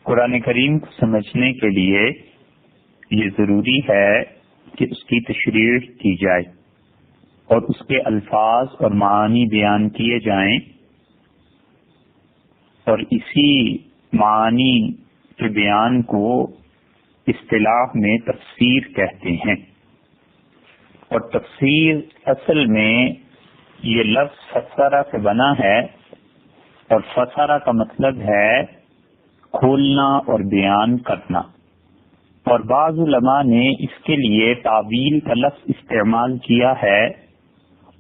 قرآن کریم کو سمجھنے کے لیے یہ ضروری ہے کہ اس کی تشریح کی جائے اور اس کے الفاظ اور معانی بیان کیے جائیں، اور اسی معانی کے بیان کو اصطلاح میں تفسیر کہتے ہیں۔ اور تفسیر اصل میں یہ لفظ فسرہ سے بنا ہے، اور فسرہ کا مطلب ہے کھولنا اور بیان کرنا، اور بعض علماء نے اس کے لیے تعویل کا لفظ استعمال کیا ہے،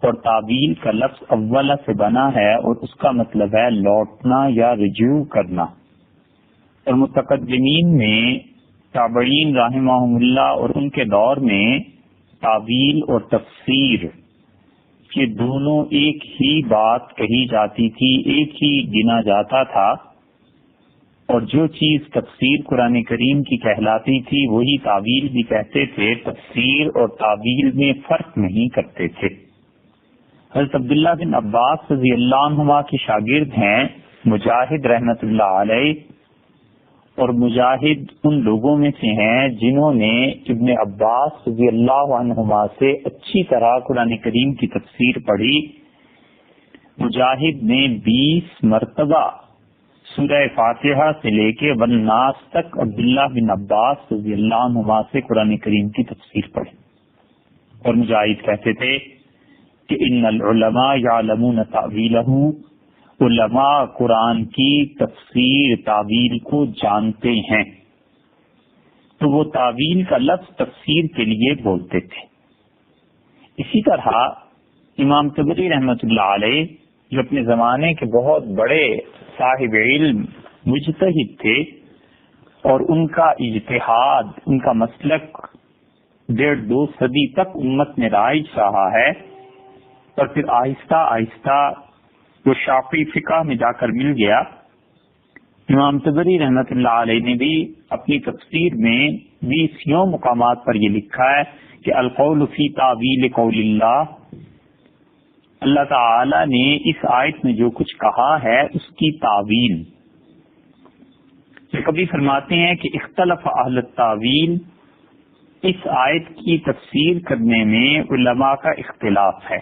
اور تعویل کا لفظ اولہ سے بنا ہے اور اس کا مطلب ہے لوٹنا یا رجوع کرنا۔ اور متقدمین میں تابعین رحمہم اللہ اور ان کے دور میں تعویل اور تفسیر یہ دونوں ایک ہی بات کہی جاتی تھی، ایک ہی گنا جاتا تھا، اور جو چیز تفسیر قرآن کریم کی کہلاتی تھی وہی تعویل بھی کہتے تھے۔ تفسیر اور تعویل میں فرق نہیں کرتے تھے۔ حضرت عبداللہ بن عباس رضی اللہ عنہما کے شاگرد ہیں مجاہد رحمت اللہ علیہ، اور مجاہد ان لوگوں میں سے ہیں جنہوں نے ابن عباس رضی اللہ عنہما سے اچھی طرح قرآن کریم کی تفسیر پڑھی۔ مجاہد نے 20 مرتبہ سورہ فاتحہ سے لے کے والناس تک عبداللہ بن عباس رضی اللہ عنہما سے قرآن کریم کی تفسیر پڑھی، اور مجاہد کہتے تھے کہ ان العلماء یعلمون تأویلہ، علماء قرآن کی تفسیر تعویل کو جانتے ہیں، تو وہ تعویل کا لفظ تفسیر کے لیے بولتے تھے۔ اسی طرح امام طبری رحمت اللہ علیہ جو اپنے زمانے کے بہت بڑے صاحب علم مجتہد تھے، اور ان کا اجتہاد، ان کا مسلک 1.5-2 صدی تک امت میں رائج رہا ہے، اور پھر آہستہ آہستہ وہ شافعی فقہ میں جا کر مل گیا۔ امام طبری رحمت اللہ علیہ نے بھی اپنی تفسیر میں 20 مقامات پر یہ لکھا ہے کہ القول فی تعویل قول اللہ، اللہ تعالی نے اس آیت میں جو کچھ کہا ہے اس کی تعویل۔ کبھی فرماتے ہیں کہ اختلف اہل التعویل، اس آیت کی تفسیر کرنے میں علماء کا اختلاف ہے۔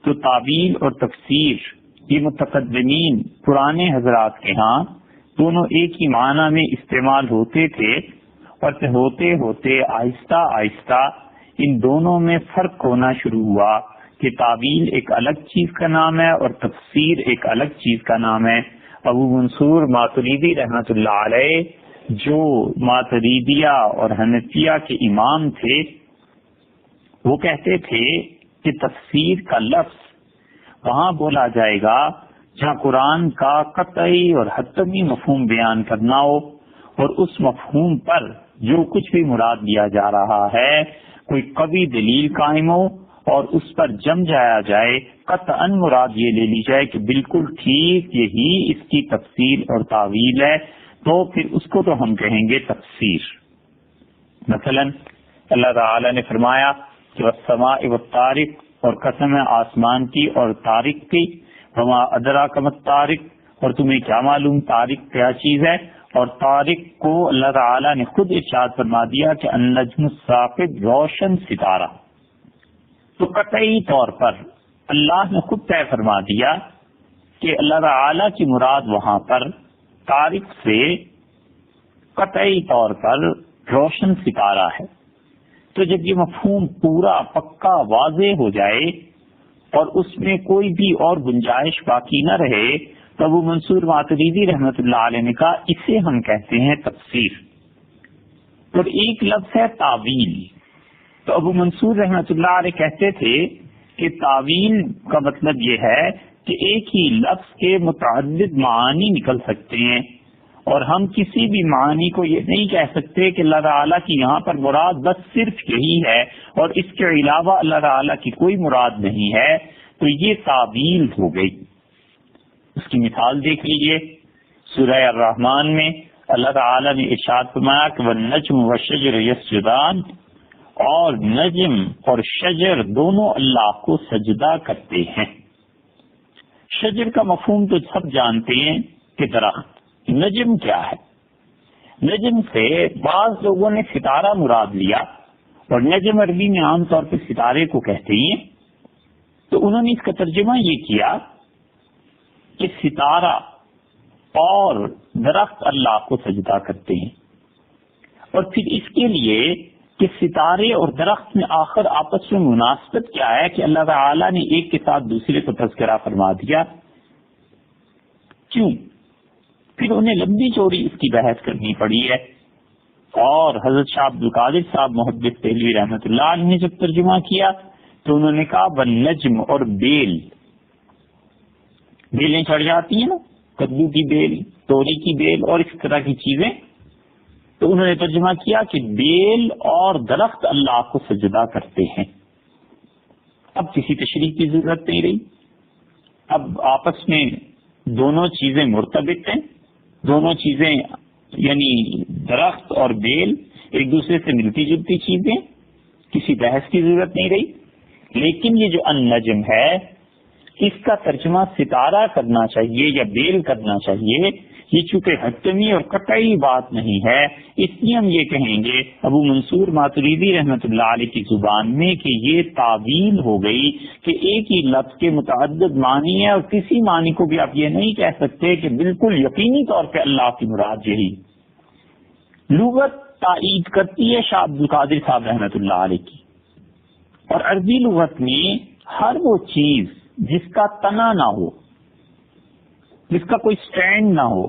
تو تعویل اور تفسیر یہ متقدمین پرانے حضرات کے ہاں دونوں ایک ہی معنی میں استعمال ہوتے تھے، اور پھر ہوتے ہوتے آہستہ آہستہ ان دونوں میں فرق ہونا شروع ہوا کہ تعویل ایک الگ چیز کا نام ہے اور تفسیر ایک الگ چیز کا نام ہے۔ ابو منصور ماتریدی رحمت اللہ علیہ جو ماتریدیہ اور حنفیہ کے امام تھے، وہ کہتے تھے کہ تفسیر کا لفظ وہاں بولا جائے گا جہاں قرآن کا قطعی اور حتمی مفہوم بیان کرنا ہو، اور اس مفہوم پر جو کچھ بھی مراد لیا جا رہا ہے کوئی قوی دلیل قائم ہو اور اس پر جم جایا جائے، قطعاً مراد یہ لے لی جائے کہ بالکل ٹھیک یہی اس کی تفسیر اور تعویل ہے، تو پھر اس کو تو ہم کہیں گے تفسیر۔ مثلا اللہ تعالی نے فرمایا کہ والسماء والطارق، اور قسم ہے آسمان کی اور طارق کی، وما ادراک ما الطارق، اور تمہیں کیا معلوم طارق کیا چیز ہے۔ اور طارق کو اللہ تعالی نے خود ارشاد فرما دیا کہ النجم الثاقب، روشن ستارہ۔ تو قطعی طور پر اللہ نے خود طے فرما دیا کہ اللہ تعالی کی مراد وہاں پر طارق سے قطعی طور پر روشن ستارہ ہے۔ تو جب یہ مفہوم پورا پکا واضح ہو جائے اور اس میں کوئی بھی اور گنجائش باقی نہ رہے، تو ابو منصور ماتریدی رحمت اللہ علیہ نے کہا اسے ہم کہتے ہیں تفسیر۔ اور ایک لفظ ہے تعویل۔ تو ابو منصور رحمت اللہ علیہ کہتے تھے کہ تعویل کا مطلب یہ ہے کہ ایک ہی لفظ کے متعدد معانی نکل سکتے ہیں، اور ہم کسی بھی معنی کو یہ نہیں کہہ سکتے کہ اللہ تعالیٰ کی یہاں پر مراد بس صرف یہی ہے اور اس کے علاوہ اللہ تعالیٰ کی کوئی مراد نہیں ہے، تو یہ تعویل ہو گئی۔ اس کی مثال دیکھ لیجئے، سورہ الرحمن میں اللہ تعالیٰ نے ارشاد فرمایا کہ والنجم والشجر یسجدان، اور نجم اور شجر دونوں اللہ کو سجدہ کرتے ہیں۔ شجر کا مفہوم تو سب جانتے ہیں کہ درخت، نجم کیا ہے؟ نجم سے بعض لوگوں نے ستارہ مراد لیا، اور نجم عربی میں عام طور پہ ستارے کو کہتے ہیں، تو انہوں نے اس کا ترجمہ یہ کیا کہ ستارہ اور درخت اللہ کو سجدہ کرتے ہیں، اور پھر اس کے لیے کہ ستارے اور درخت میں آخر آپس میں مناسبت کیا ہے کہ اللہ تعالیٰ نے ایک کے ساتھ دوسرے کو تذکرہ فرما دیا، کیوں؟ پھر انہیں لمبی چوڑی اس کی بحث کرنی پڑی ہے، اور حضرت شاہ عبد القادر صاحب محدث دہلوی رحمۃ اللہ علیہ نے جب ترجمہ کیا تو انہوں نے کہا والنجم، اور بیلیں چڑھ جاتی ہیں نا، کدو کی بیل، توری کی بیل اور اس طرح کی چیزیں، تو انہوں نے ترجمہ کیا کہ بیل اور درخت اللہ کو سجدہ کرتے ہیں۔ اب کسی تشریح کی ضرورت نہیں رہی، اب آپس میں دونوں چیزیں مرتبط ہیں، دونوں چیزیں یعنی درخت اور بیل ایک دوسرے سے ملتی جلتی چیزیں، کسی بحث کی ضرورت نہیں رہی۔ لیکن یہ جو النجم ہے اس کا ترجمہ ستارہ کرنا چاہیے یا بیل کرنا چاہیے، یہ چونکہ حتمی اور قطعی بات نہیں ہے، اس لیے ہم یہ کہیں گے ابو منصور ماتریدی رحمۃ اللہ علیہ کی زبان میں کہ یہ تعویل ہو گئی کہ ایک ہی لفظ کے متعدد معنی ہے، اور کسی معنی کو بھی آپ یہ نہیں کہہ سکتے کہ بالکل یقینی طور پہ اللہ کی مراد یہی۔ لغت تائید کرتی ہے شاہ عبد القادر صاحب رحمۃ اللہ علیہ کی، اور عربی لغت میں ہر وہ چیز جس کا تنا نہ ہو، جس کا کوئی سٹینڈ نہ ہو،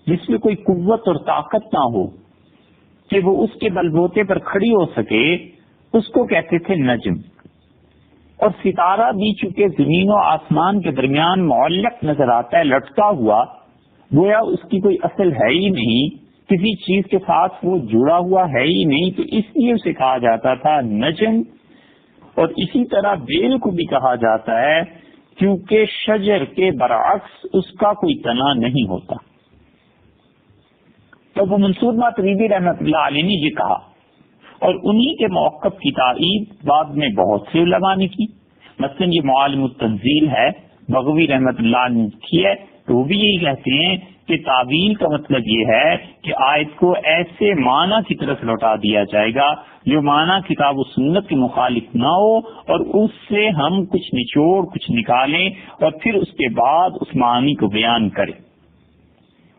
جس میں کوئی قوت اور طاقت نہ ہو کہ وہ اس کے بل بوتے پر کھڑی ہو سکے، اس کو کہتے تھے نجم۔ اور ستارہ بھی چونکہ زمین و آسمان کے درمیان معلق نظر آتا ہے، لٹکا ہوا، گویا اس کی کوئی اصل ہے ہی نہیں، کسی چیز کے ساتھ وہ جڑا ہوا ہے ہی نہیں، تو اس لیے اسے کہا جاتا تھا نجم۔ اور اسی طرح بیل کو بھی کہا جاتا ہے کیونکہ شجر کے برعکس اس کا کوئی تنا نہیں ہوتا۔ تو وہ منصور ماتریدی رحمۃ اللہ علیہ نے یہ کہا، اور انہی کے موقف کی تائید بعد میں بہت سے علماء نے کی، مثلا یہ معالم التنزیل ہے بغوی رحمۃ اللہ نے کی ہے، تو وہ بھی یہی کہتے ہیں کہ تعویل کا مطلب یہ ہے کہ آیت کو ایسے معنی کی طرف لوٹا دیا جائے گا جو معنی کتاب و سنت کے مخالف نہ ہو، اور اس سے ہم کچھ نچوڑ کچھ نکالیں اور پھر اس کے بعد اس معنی کو بیان کریں۔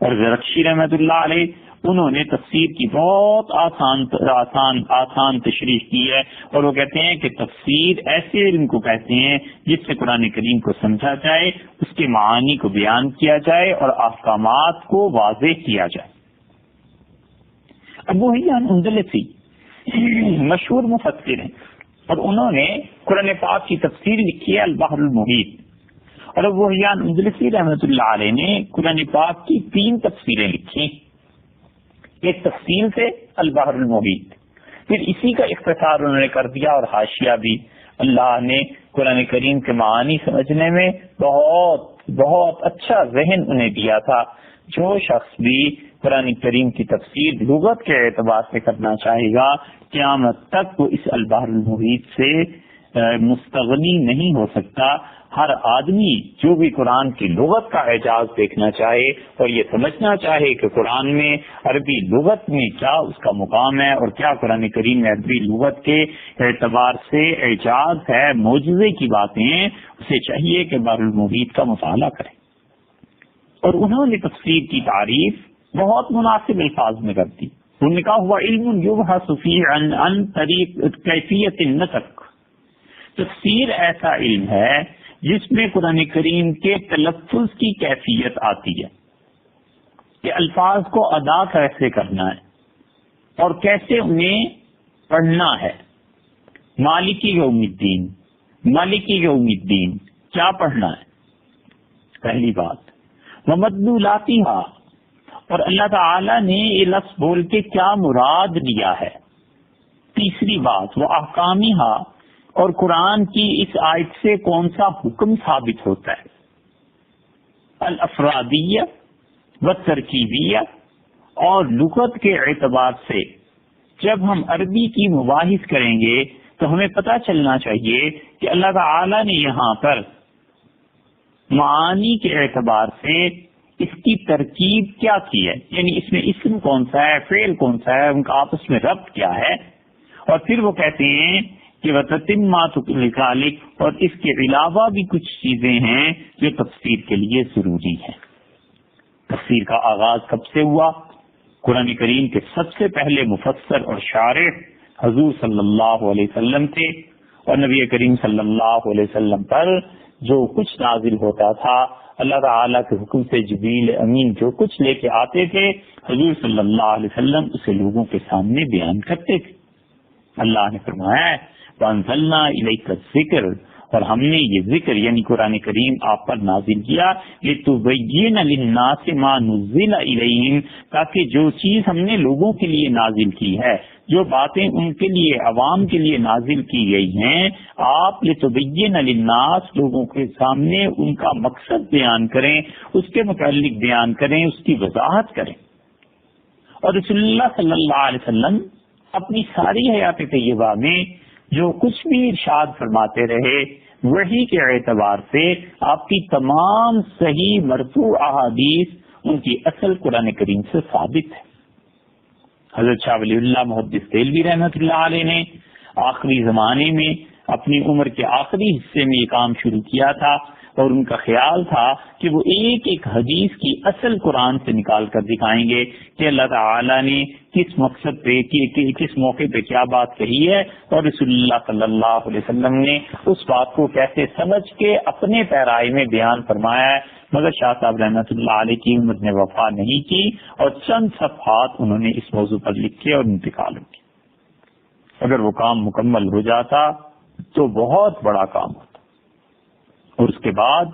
اور زرکشی رحمۃ اللہ علیہ انہوں نے تفسیر کی بہت آسان تشریح کی ہے، اور وہ کہتے ہیں کہ تفسیر ایسے علم کو کہتے ہیں جس سے قرآن کریم کو سمجھا جائے، اس کے معانی کو بیان کیا جائے اور احکامات کو واضح کیا جائے۔ ابو حیان اندلسی مشہور مفسر ہیں، اور انہوں نے قرآن پاک کی تفسیر لکھی ہے البحر المحیط، اور ابو حیان اندلسی رحمۃ اللہ علیہ نے قرآن پاک کی 3 تفسیریں لکھی، ایک تفصیل سے البحر المحیط، پھر اسی کا اختصار انہوں نے کر دیا، اور حاشیہ بھی۔ اللہ نے قرآن کریم کے معانی سمجھنے میں بہت بہت اچھا ذہن انہیں دیا تھا۔ جو شخص بھی قرآن کریم کی تفسیر لغت کے اعتبار سے کرنا چاہے گا، قیامت تک وہ اس البحر المحیط سے مستغنی نہیں ہو سکتا۔ ہر آدمی جو بھی قرآن کی لغت کا اعجاز دیکھنا چاہے اور یہ سمجھنا چاہے کہ قرآن میں عربی لغت میں کیا اس کا مقام ہے اور کیا قرآن کریم میں عربی لغت کے اعتبار سے اعجاز ہے، معجزے کی باتیں ہیں، اسے چاہیے کہ بحر المحیط کا مطالعہ کرے۔ اور انہوں نے تفسیر کی تعریف بہت مناسب الفاظ میں کر دی۔ انہوں نے کہا ہوا علم یبحث فیہ عن طریق کیفیت النطق، تفسیر ایسا علم ہے جس میں قرآن کریم کے تلفظ کی کیفیت آتی ہے کہ الفاظ کو ادا کیسے کرنا ہے اور کیسے انہیں پڑھنا ہے۔ مالکی یوم الدین، مالکی یوم الدین کیا پڑھنا ہے، پہلی بات۔ ومدلولاتہا، اور اللہ تعالی نے یہ لفظ بول کے کیا مراد لیا ہے، تیسری بات۔ وہ احکامہا، اور قرآن کی اس آیت سے کون سا حکم ثابت ہوتا ہے۔ الافرادیہ والترکیبیہ، اور لغت کے اعتبار سے جب ہم عربی کی مباحث کریں گے تو ہمیں پتہ چلنا چاہیے کہ اللہ تعالی نے یہاں پر معانی کے اعتبار سے اس کی ترکیب کیا کی ہے، یعنی اس میں اسم کون سا ہے، فعل کون سا ہے، ان کا آپس میں ربط کیا ہے. اور پھر وہ کہتے ہیں کہ وَتَتِمَّاتُ لِذَلِكَ، اور اس کے علاوہ بھی کچھ چیزیں ہیں جو تفسیر کے لیے ضروری ہیں. تفسیر کا آغاز کب سے ہوا؟ قرآن کریم کے سب سے پہلے مفسر اور شارح حضور صلی اللہ علیہ وسلم تھے، اور نبی کریم صلی اللہ علیہ وسلم پر جو کچھ نازل ہوتا تھا اللہ تعالیٰ کے حکم سے جبریل امین جو کچھ لے کے آتے تھے حضور صلی اللہ علیہ وسلم اسے لوگوں کے سامنے بیان کرتے تھے. اللہ نے فرمایا وَأَنزَلْنَا إِلَيْكَ الذِّكْرَ، اور ہم نے یہ ذکر یعنی قرآن کریم آپ پر نازل کیا لِتُبَيِّنَ لِلنَّاسِ مَا نُزِّلَ إِلَيْهِمْ، تاکہ جو چیز ہم نے لوگوں کے لیے نازل کی ہے، جو باتیں ان کے لیے عوام کے لیے نازل کی گئی ہیں، آپ لِتُبَيِّنَ لِلنَّاسِ لوگوں کے سامنے ان کا مقصد بیان کریں، اس کے متعلق بیان کریں، اس کی وضاحت کریں. اور رسول اللہ صلی اللہ علیہ وسلم اپنی ساری حیات طیبہ میں جو کچھ بھی ارشاد فرماتے رہے وحی کے اعتبار سے آپ کی تمام صحیح مرفوع احادیث ان کی اصل قرآن کریم سے ثابت ہے. حضرت شاہ ولی اللہ محدث دہلوی رحمۃ اللہ علیہ نے آخری زمانے میں اپنی عمر کے آخری حصے میں یہ کام شروع کیا تھا، اور ان کا خیال تھا کہ وہ ایک ایک حدیث کی اصل قرآن سے نکال کر دکھائیں گے کہ اللہ تعالیٰ نے کس مقصد پہ کس موقع پہ کیا بات کہی ہے، اور رسول اللہ صلی اللہ علیہ وسلم نے اس بات کو کیسے سمجھ کے اپنے پیرائی میں بیان فرمایا ہے. مگر شاہ صاحب رحمۃ اللہ علیہ کی امت نے وفا نہیں کی، اور چند صفحات انہوں نے اس موضوع پر لکھے اور انتقال کیا. اگر وہ کام مکمل ہو جاتا تو بہت بڑا کام ہوتا. اور اس کے بعد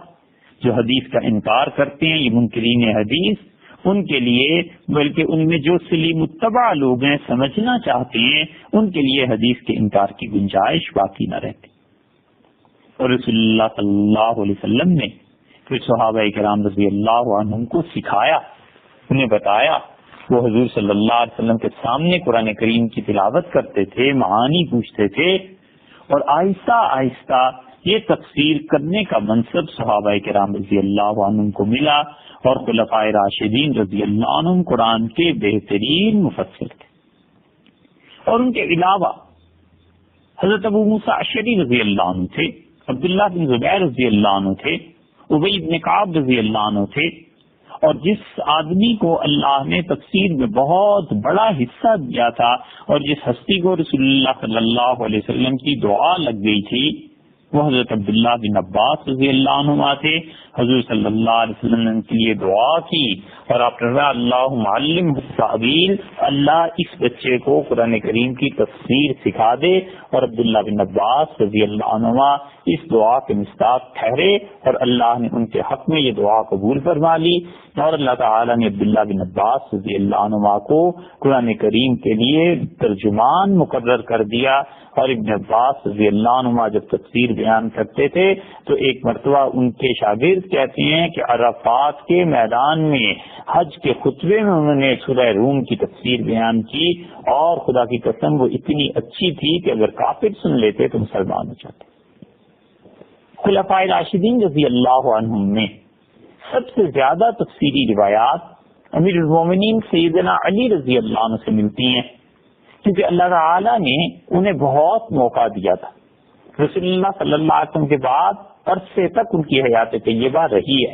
جو حدیث کا انکار کرتے ہیں یہ منکرین حدیث، ان کے لیے بلکہ ان میں جو سلیم متبع لوگ ہیں سمجھنا چاہتے ہیں ان کے لیے حدیث کے انکار کی گنجائش باقی نہ رہتی. اور رسول اللہ صلی اللہ علیہ وسلم نے پھر صحابہ کرام رضی اللہ عنہم کو سکھایا، انہیں بتایا. وہ حضور صلی اللہ علیہ وسلم کے سامنے قرآن کریم کی تلاوت کرتے تھے، معانی پوچھتے تھے، اور آہستہ آہستہ یہ تفسیر کرنے کا منصب صحابہ کرام رضی اللہ عنہم کو ملا، اور خلفائے راشدین رضی اللہ عنہم قرآن کے بہترین مفسر تھے. اور ان کے علاوہ حضرت ابو موسیٰ اشعری رضی اللہ عنہ تھے، عبداللہ بن زبیر رضی اللہ عنہ تھے، ابی بن کعب رضی اللہ عنہ تھے. اور جس آدمی کو اللہ نے تفسیر میں بہت بڑا حصہ دیا تھا، اور جس ہستی کو رسول اللہ صلی اللہ علیہ وسلم کی دعا لگ گئی تھی، وہ حضرت عبداللہ بن عباس رضی اللہ عنہ تھے. حضور صلی اللہ علیہ وسلم نے ان کے لیے دعا کی، اور آپ نے کہا اللہم علمہ التأویل، اللہ اس بچے کو قرآن کریم کی تفسیر سکھا دے. اور عبداللہ بن عباس رضی اللہ عنہ اس دعا کے مصداق ٹھہرے، اور اللہ نے ان کے حق میں یہ دعا قبول فرما لی. اور اللہ تعالیٰ نے عبداللہ بن عباس رضی اللہ عنہ کو قرآن کریم کے لیے ترجمان مقرر کر دیا. اور ابن عباس رضی اللہ عنہ جب تفسیر بیان کرتے تھے تو ایک مرتبہ ان کے شاگرد کہتے ہیں کہ عرفات کے میدان میں حج کے خطبے میں انہوں نے سورہ روم کی تفسیر بیان کی، اور خدا کی قسم وہ اتنی اچھی تھی کہ اگر کافر سن لیتے تو مسلمان ہو جاتے. خلفائے راشدین رضی اللہ عنہم میں سب سے زیادہ تفسیری روایات امیر المومنین سیدنا علی رضی اللہ عنہ سے ملتی ہیں، کیونکہ اللہ تعالیٰ نے انہیں بہت موقع دیا تھا. رسول اللہ صلی اللہ علیہ وسلم کے بعد عرصے تک ان کی حیات طیبہ رہی ہے.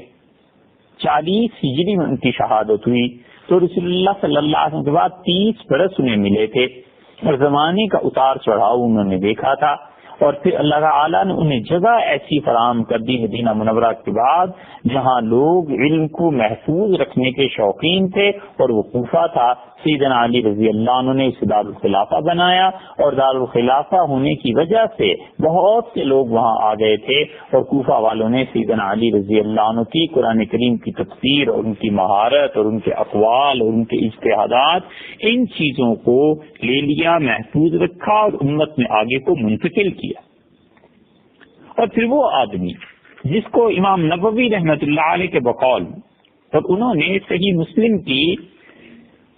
40 ہجری میں ان کی شہادت ہوئی، تو رسول اللہ صلی اللہ علیہ وسلم کے بعد 30 برس انہیں ملے تھے، اور زمانے کا اتار چڑھاؤ انہوں نے دیکھا تھا. اور پھر اللہ تعالیٰ نے انہیں جگہ ایسی فراہم کر دی مدینہ منورہ کے بعد جہاں لوگ علم کو محفوظ رکھنے کے شوقین تھے، اور وہ کوفہ تھا. سیدنا علی رضی اللہ عنہ نے اسے دارالخلافہ بنایا، اور دارالخلافہ ہونے کی وجہ سے بہت سے لوگ وہاں آ گئے تھے، اور کوفہ والوں نے سیدنا علی رضی اللہ عنہ کی قرآن کریم کی تفسیر اور ان کی مہارت اور ان کے اقوال اور ان کے اجتہادات، ان چیزوں کو لے لیا، محفوظ رکھا، اور امت میں آگے کو منتقل کیا. اور پھر وہ آدمی جس کو امام نبوی رحمۃ اللہ علیہ کے بقول، اور انہوں نے صحیح مسلم کی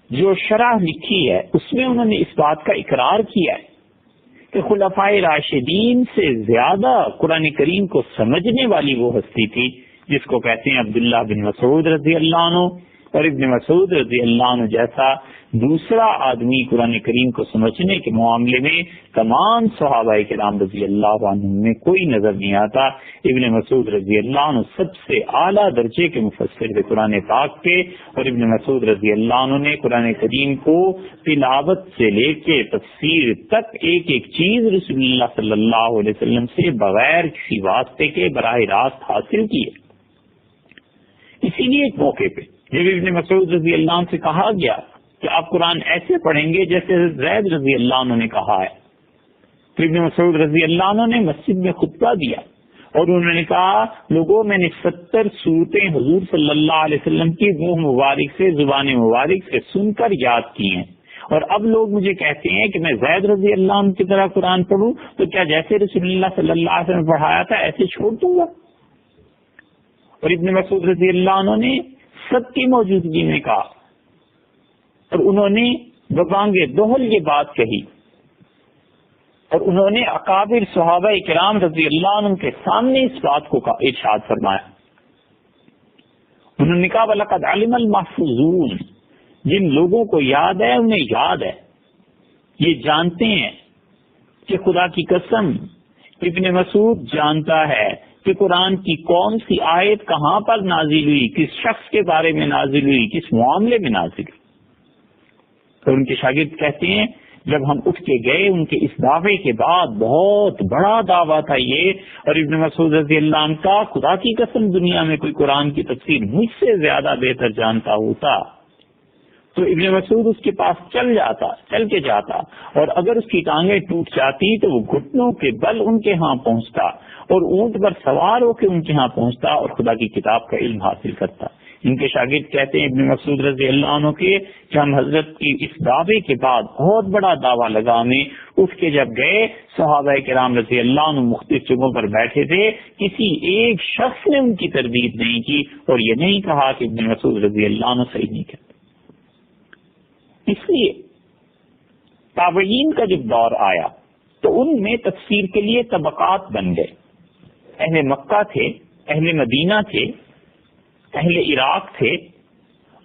جو شرح لکھی ہے اس میں انہوں نے اس بات کا اقرار کیا ہے کہ خلفائے راشدین سے زیادہ قرآن کریم کو سمجھنے والی وہ ہستی تھی جس کو کہتے ہیں عبداللہ بن مسعود رضی اللہ عنہ، اور ابن مسعود رضی اللہ عنہ جیسا دوسرا آدمی قرآن کریم کو سمجھنے کے معاملے میں تمام صحابہ کرام رضی اللہ عنہ میں کوئی نظر نہیں آتا۔ ابن مسعود رضی اللہ عنہ سب سے اعلیٰ درجے کے مفسر تھے قرآن پاک کے، اور ابن مسعود رضی اللہ عنہ نے قرآن کریم کو تلاوت سے لے کے تفسیر تک ایک ایک چیز رسول اللہ صلی اللہ علیہ وسلم سے بغیر کسی واسطے کے براہ راست حاصل کی ہے۔ اسی لیے ایک موقع پہ جب ابن مسعود رضی اللہ عنہ سے کہا گیا کہ آپ قرآن ایسے پڑھیں گے جیسے زید رضی اللہ عنہ نے کہا ہے، تو ابن مسعود رضی اللہ عنہ نے مسجد میں خطبہ دیا اور انہوں نے کہا، لوگوں میں نے 70 صورتیں حضور صلی اللہ علیہ وسلم کی منہ مبارک سے، زبان مبارک سے سن کر یاد کی ہیں، اور اب لوگ مجھے کہتے ہیں کہ میں زید رضی اللہ عنہ کی طرح قرآن پڑھوں، تو کیا جیسے رسول اللہ صلی اللہ علیہ وسلم پڑھایا تھا ایسے چھوڑ دوں گا؟ اور ابن مسعود رضی اللہ عنہ نے سب کی موجودگی میں کہا، اور انہوں نے ببانگ دوہل یہ بات کہی، اور انہوں نے اکابر صحابہ کرام رضی اللہ عنہ کے سامنے اس بات کو ارشاد فرمایا۔ انہوں نے کہا، وَلَقَدْ عَلِمَ الْمَحْفُوظُونَ، جن لوگوں کو یاد ہے انہیں یاد ہے، یہ جانتے ہیں کہ خدا کی قسم ابن مسعود جانتا ہے کہ قرآن کی کون سی آیت کہاں پر نازل ہوئی، کس شخص کے بارے میں نازل ہوئی، کس معاملے میں نازل ہوئی۔ تو ان کے شاگرد کہتے ہیں، جب ہم اٹھ کے گئے ان کے اس دعوے کے بعد، بہت بڑا دعویٰ تھا یہ، اور ابن مسعود رضی اللہ عنہ کا خدا کی قسم دنیا میں کوئی قرآن کی تفسیر مجھ سے زیادہ بہتر جانتا ہوتا تو ابن مسعود اس کے پاس چل کے جاتا، اور اگر اس کی ٹانگیں ٹوٹ جاتی تو وہ گھٹنوں کے بل ان کے ہاں پہنچتا اور اونٹ پر سوار ہو کے ان کے ہاں پہنچتا اور خدا کی کتاب کا علم حاصل کرتا۔ ان کے شاگرد کہتے ہیں ابن مسعود رضی اللہ عنہ کے کہ ہم حضرت کی اس دعوے کے بعد بہت بڑا دعویٰ لگا ہمیں، اٹھ کے جب گئے صحابہ کرام رضی اللہ عنہ مختلف جگہوں پر بیٹھے تھے، کسی ایک شخص نے ان کی تردید نہیں کی اور یہ نہیں کہا کہ ابن مسعود رضی اللہ عنہ صحیح نہیں کہتے۔ اس لیے تابعین کا جب دور آیا تو ان میں تفسیر کے لیے طبقات بن گئے۔ اہل مکہ تھے، اہل مدینہ تھے، اہل عراق تھے،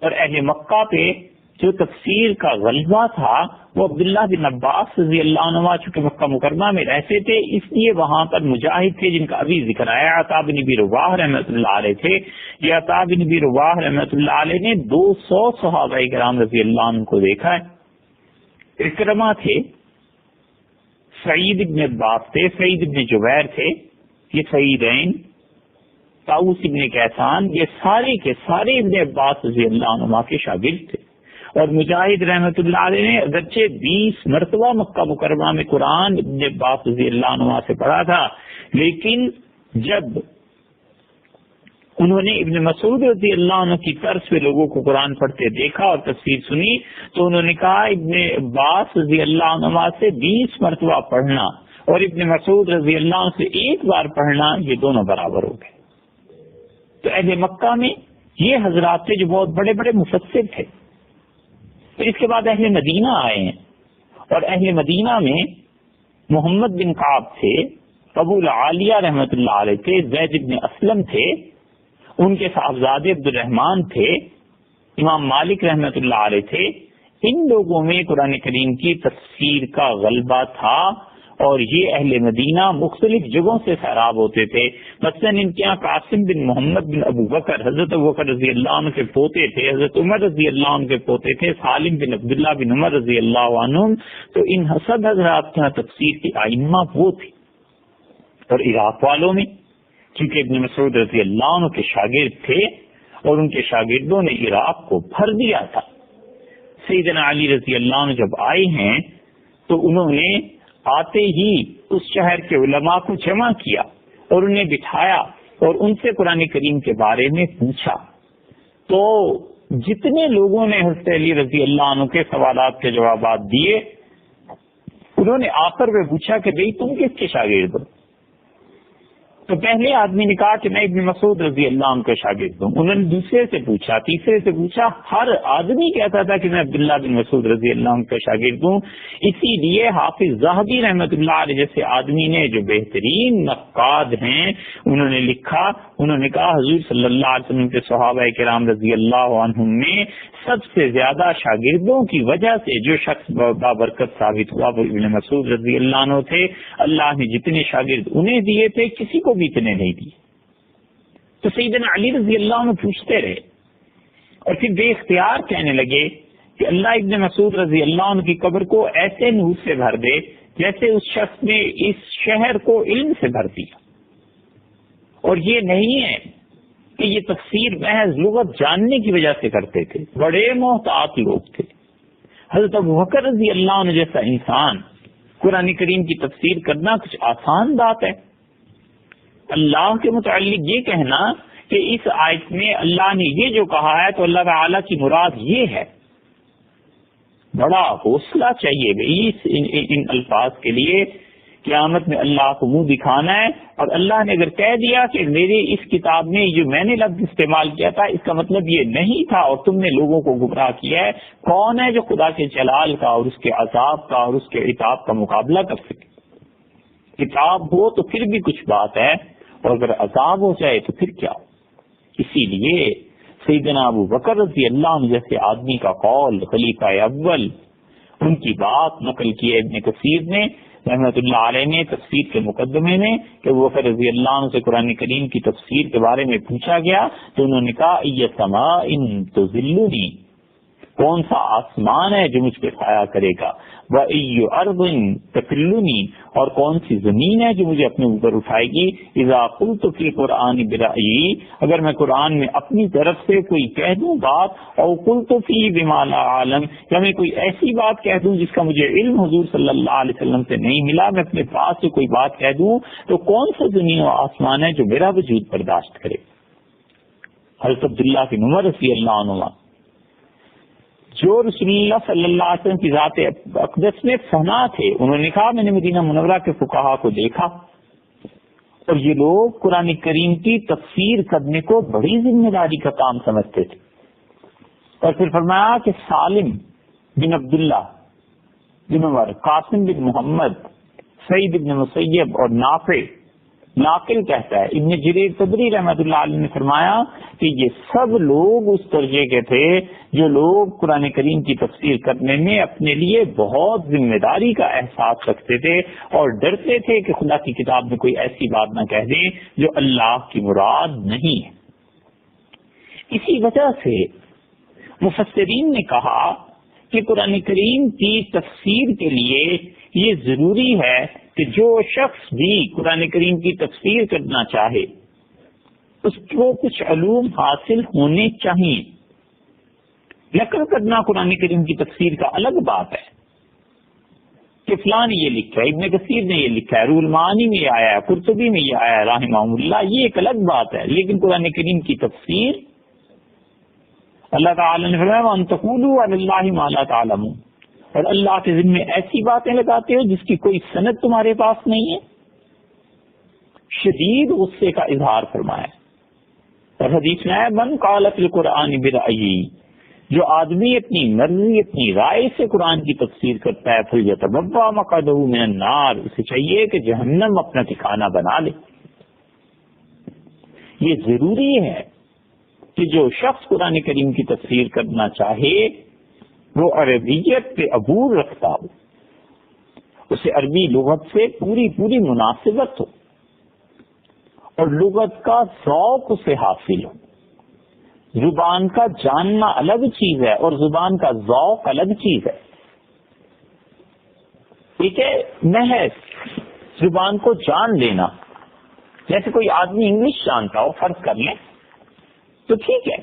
اور اہل مکہ پہ جو تفسیر کا غلبہ تھا وہ عبداللہ بن عباس رضی اللہ عنہ، چونکہ مکہ مکرمہ میں رہتے تھے اس لیے وہاں پر مجاہد تھے جن کا ابھی ذکر آیا، عطا بن ابی رواح رحمۃ اللہ علیہ تھے۔ یہ عطا بن ابی رواح رحمۃ اللہ علیہ نے 200 صحابہ کرام رضی اللہ عنہ کو دیکھا ہے۔ اکرمہ تھے، سعید ابن عباس تھے، سعید ابن جبیر تھے، یہ سعیدین، طاؤس ابن کیسان، یہ سارے کے سارے ابن عباس رضی اللہ عنہ کے شاگرد تھے۔ اور مجاہد رحمۃ اللہ علیہ نے اگرچہ 20 مرتبہ مکہ مکرمہ میں قرآن ابن عباس رضی اللہ عنہ سے پڑھا تھا، لیکن جب انہوں نے ابن مسعود رضی اللہ عنہ کی طرز پہ لوگوں کو قرآن پڑھتے دیکھا اور تفسیر سنی تو انہوں نے کہا ابن عباس رضی اللہ عنہ سے 20 مرتبہ پڑھنا اور ابن مسعود رضی اللہ عنہ سے ایک بار پڑھنا یہ دونوں برابر ہو گئے۔ تو اہل مکہ میں یہ حضرات تھے جو بہت بڑے بڑے مفسر تھے۔ پھر اس کے بعد اہل مدینہ آئے ہیں، اور اہل مدینہ میں محمد بن کعب تھے، ابو العالیہ رحمۃ اللہ علیہ تھے، زید بن اسلم تھے، ان کے صاحبزادے عبد الرحمان تھے، امام مالک رحمۃ اللہ علیہ تھے۔ ان لوگوں میں قرآن کریم کی تفسیر کا غلبہ تھا، اور یہ اہل مدینہ مختلف جگہوں سے سیراب ہوتے تھے۔ مثلا ان کے یہاں قاسم بن محمد بن ابو بکر، حضرت ابو بکر رضی اللہ عنہ کے پوتے تھے، حضرت عمر رضی اللہ عنہ کے پوتے تھے، سالم بن عبداللہ بن عمر رضی اللہ عنہ، تو ان حسد حضرات کے یہاں تفسیر کی ائمہ وہ تھی۔ اور عراق والوں میں کیونکہ ابن مسعود رضی اللہ عنہ کے شاگرد تھے اور ان کے شاگردوں نے عراق کو بھر دیا تھا۔ سیدنا علی رضی اللہ عنہ جب آئے ہیں تو انہوں نے آتے ہی اس شہر کے علماء کو جمع کیا اور انہیں بٹھایا اور ان سے قرآن کریم کے بارے میں پوچھا۔ تو جتنے لوگوں نے حضرت علی رضی اللہ عنہ کے سوالات کے جوابات دیے، انہوں نے آخر میں پوچھا کہ بھئی تم کس کے شاگرد ہو؟ تو پہلے آدمی نے کہا کہ میں ابن مسعود رضی اللہ عنہ کا شاگرد ہوں. انہوں نے دوسرے سے پوچھا، تیسرے سے پوچھا، ہر آدمی کہتا تھا کہ میں عبداللہ بن مسعود رضی اللہ عنہ کا شاگرد ہوں. اسی لیے حافظ ذہبی رحمۃ اللہ علیہ جیسے آدمی نے جو بہترین نقاد ہیں انہوں نے لکھا، انہوں نے کہا حضور صلی اللہ علیہ وسلم کے صحابہ کرام رضی اللہ عنہم میں سب سے زیادہ شاگردوں کی وجہ سے جو شخص بابرکت ثابت ہوا وہ ابن مسعود رضی اللہ عنہ تھے. اللہ نے جتنے شاگرد انہیں دیے تھے کسی کو بھی اتنے نہیں دیے. تو سیدنا علی رضی اللہ عنہ پوچھتے رہے اور پھر بے اختیار کہنے لگے کہ اللہ ابن مسعود رضی اللہ عنہ کی قبر کو ایسے نور سے بھر دے جیسے اس شخص نے اس شہر کو علم سے بھر دیا. اور یہ نہیں ہے کہ یہ تفسیر محض لغت جاننے کی وجہ سے کرتے تھے، بڑے محتاط لوگ تھے. حضرت ابوبکر رضی اللہ عنہ جیسا انسان قرآن کریم کی تفسیر کرنا کچھ آسان بات ہے؟ اللہ کے متعلق یہ کہنا کہ اس آیت میں اللہ نے یہ جو کہا ہے تو اللہ تعالیٰ کی مراد یہ ہے، بڑا حوصلہ چاہیے بھائی ان الفاظ کے لیے. قیامت میں اللہ کو منہ دکھانا ہے، اور اللہ نے اگر کہہ دیا کہ میری اس کتاب میں جو میں نے لفظ استعمال کیا تھا اس کا مطلب یہ نہیں تھا اور تم نے لوگوں کو گمراہ کیا ہے، کون ہے جو خدا کے جلال کا اور اس کے عذاب کا اور اس کے عتاب کا مقابلہ کر سکے؟ کتاب ہو تو پھر بھی کچھ بات ہے، اور اگر عذاب ہو جائے تو پھر کیا؟ اسی لیے سیدنا ابو بکر رضی اللہ عنہ جیسے آدمی کا قول، خلیفہ اول، ان کی بات نقل کی ہے ابن کثیر نے رحمۃ اللہ علیہ نے تفسیر کے مقدمے میں کہ وہ بکر رضی اللہ عنہ سے قرآن کریم کی تفسیر کے بارے میں پوچھا گیا تو انہوں نے کہا یہ سماء تظلنی، کون سا آسمان ہے جو مجھ پہ سایہ کرے گا، وَأَيُّ أَرْضٍ تَكِلُّنِي، اور کون سی زمین ہے جو مجھے اپنے اوپر اٹھائے گی. اذا قلت فی قرآن برأیی، اگر میں قرآن میں اپنی طرف سے کوئی کہہ دوں بات، او قلت فی بما لا عالم، یا میں کوئی ایسی بات کہہ دوں جس کا مجھے علم حضور صلی اللہ علیہ وسلم سے نہیں ملا، میں اپنے پاس سے کوئی بات کہہ دوں تو کون سا زمین و آسمان ہے جو میرا وجود برداشت کرے. حضرت عبداللہ بن عمر رضی اللہ عنہ جو رسول اللہ صلی اللہ علیہ وسلم کی ذات اقدس میں فنا تھے، انہوں نے کہا میں نے مدینہ منورہ کے فقہا کو دیکھا اور یہ لوگ قرآن کریم کی تفسیر کرنے کو بڑی ذمہ داری کا کام سمجھتے تھے. اور پھر فرمایا کہ سالم بن عبداللہ بن عمر، قاسم بن محمد، سعید بن مسیب اور ناقل کہتا ہے. ابن جریر طبری رحمۃ اللہ علیہ نے فرمایا کہ یہ سب لوگ اس درجے کے تھے جو لوگ قرآن کریم کی تفسیر کرنے میں اپنے لیے بہت ذمہ داری کا احساس رکھتے تھے اور ڈرتے تھے کہ خدا کی کتاب میں کوئی ایسی بات نہ کہہ دیں جو اللہ کی مراد نہیں ہے. اسی وجہ سے مفسرین نے کہا کہ قرآن کریم کی تفسیر کے لیے یہ ضروری ہے کہ جو شخص بھی قرآن کریم کی تفسیر کرنا چاہے اس کو کچھ علوم حاصل ہونے چاہیے. نقل کرنا قرآن کریم کی تفسیر کا الگ بات ہے کہ فلاں نے یہ لکھا ہے، ابن کثیر نے یہ لکھا ہے، روح المعانی میں یہ آیا ہے، قرطبی میں یہ آیا ہے رحمہ اللہ، یہ ایک الگ بات ہے. لیکن قرآن کریم کی تفسیر اللہ تعالی نے فرمایا وَأَن تَقُولُوا عَلَى اللَّهِ مَا لَا تَعْلَمُونَ، اور اللہ کے ذمے ایسی باتیں لگاتے ہو جس کی کوئی سند تمہارے پاس نہیں ہے. شدید غصے کا اظہار فرمایا. اور حدیث میں ہے من قال فی القرآن برأیہ، جو آدمی اپنی مرضی اپنی رائے سے قرآن کی تفسیر کرتا ہے فلیتبوأ مقعدہ من النار، اسے چاہیے کہ جہنم اپنا ٹھکانہ بنا لے. یہ ضروری ہے کہ جو شخص قرآن کریم کی تفسیر کرنا چاہے وہ عربیت پہ عبور رکھتا ہو، اسے عربی لغت سے پوری مناسبت ہو اور لغت کا ذوق اسے حاصل ہو. زبان کا جاننا الگ چیز ہے اور زبان کا ذوق الگ چیز ہے. ٹھیک ہے، محض زبان کو جان لینا، جیسے کوئی آدمی انگلش جانتا ہو فرض کر لیں تو ٹھیک ہے،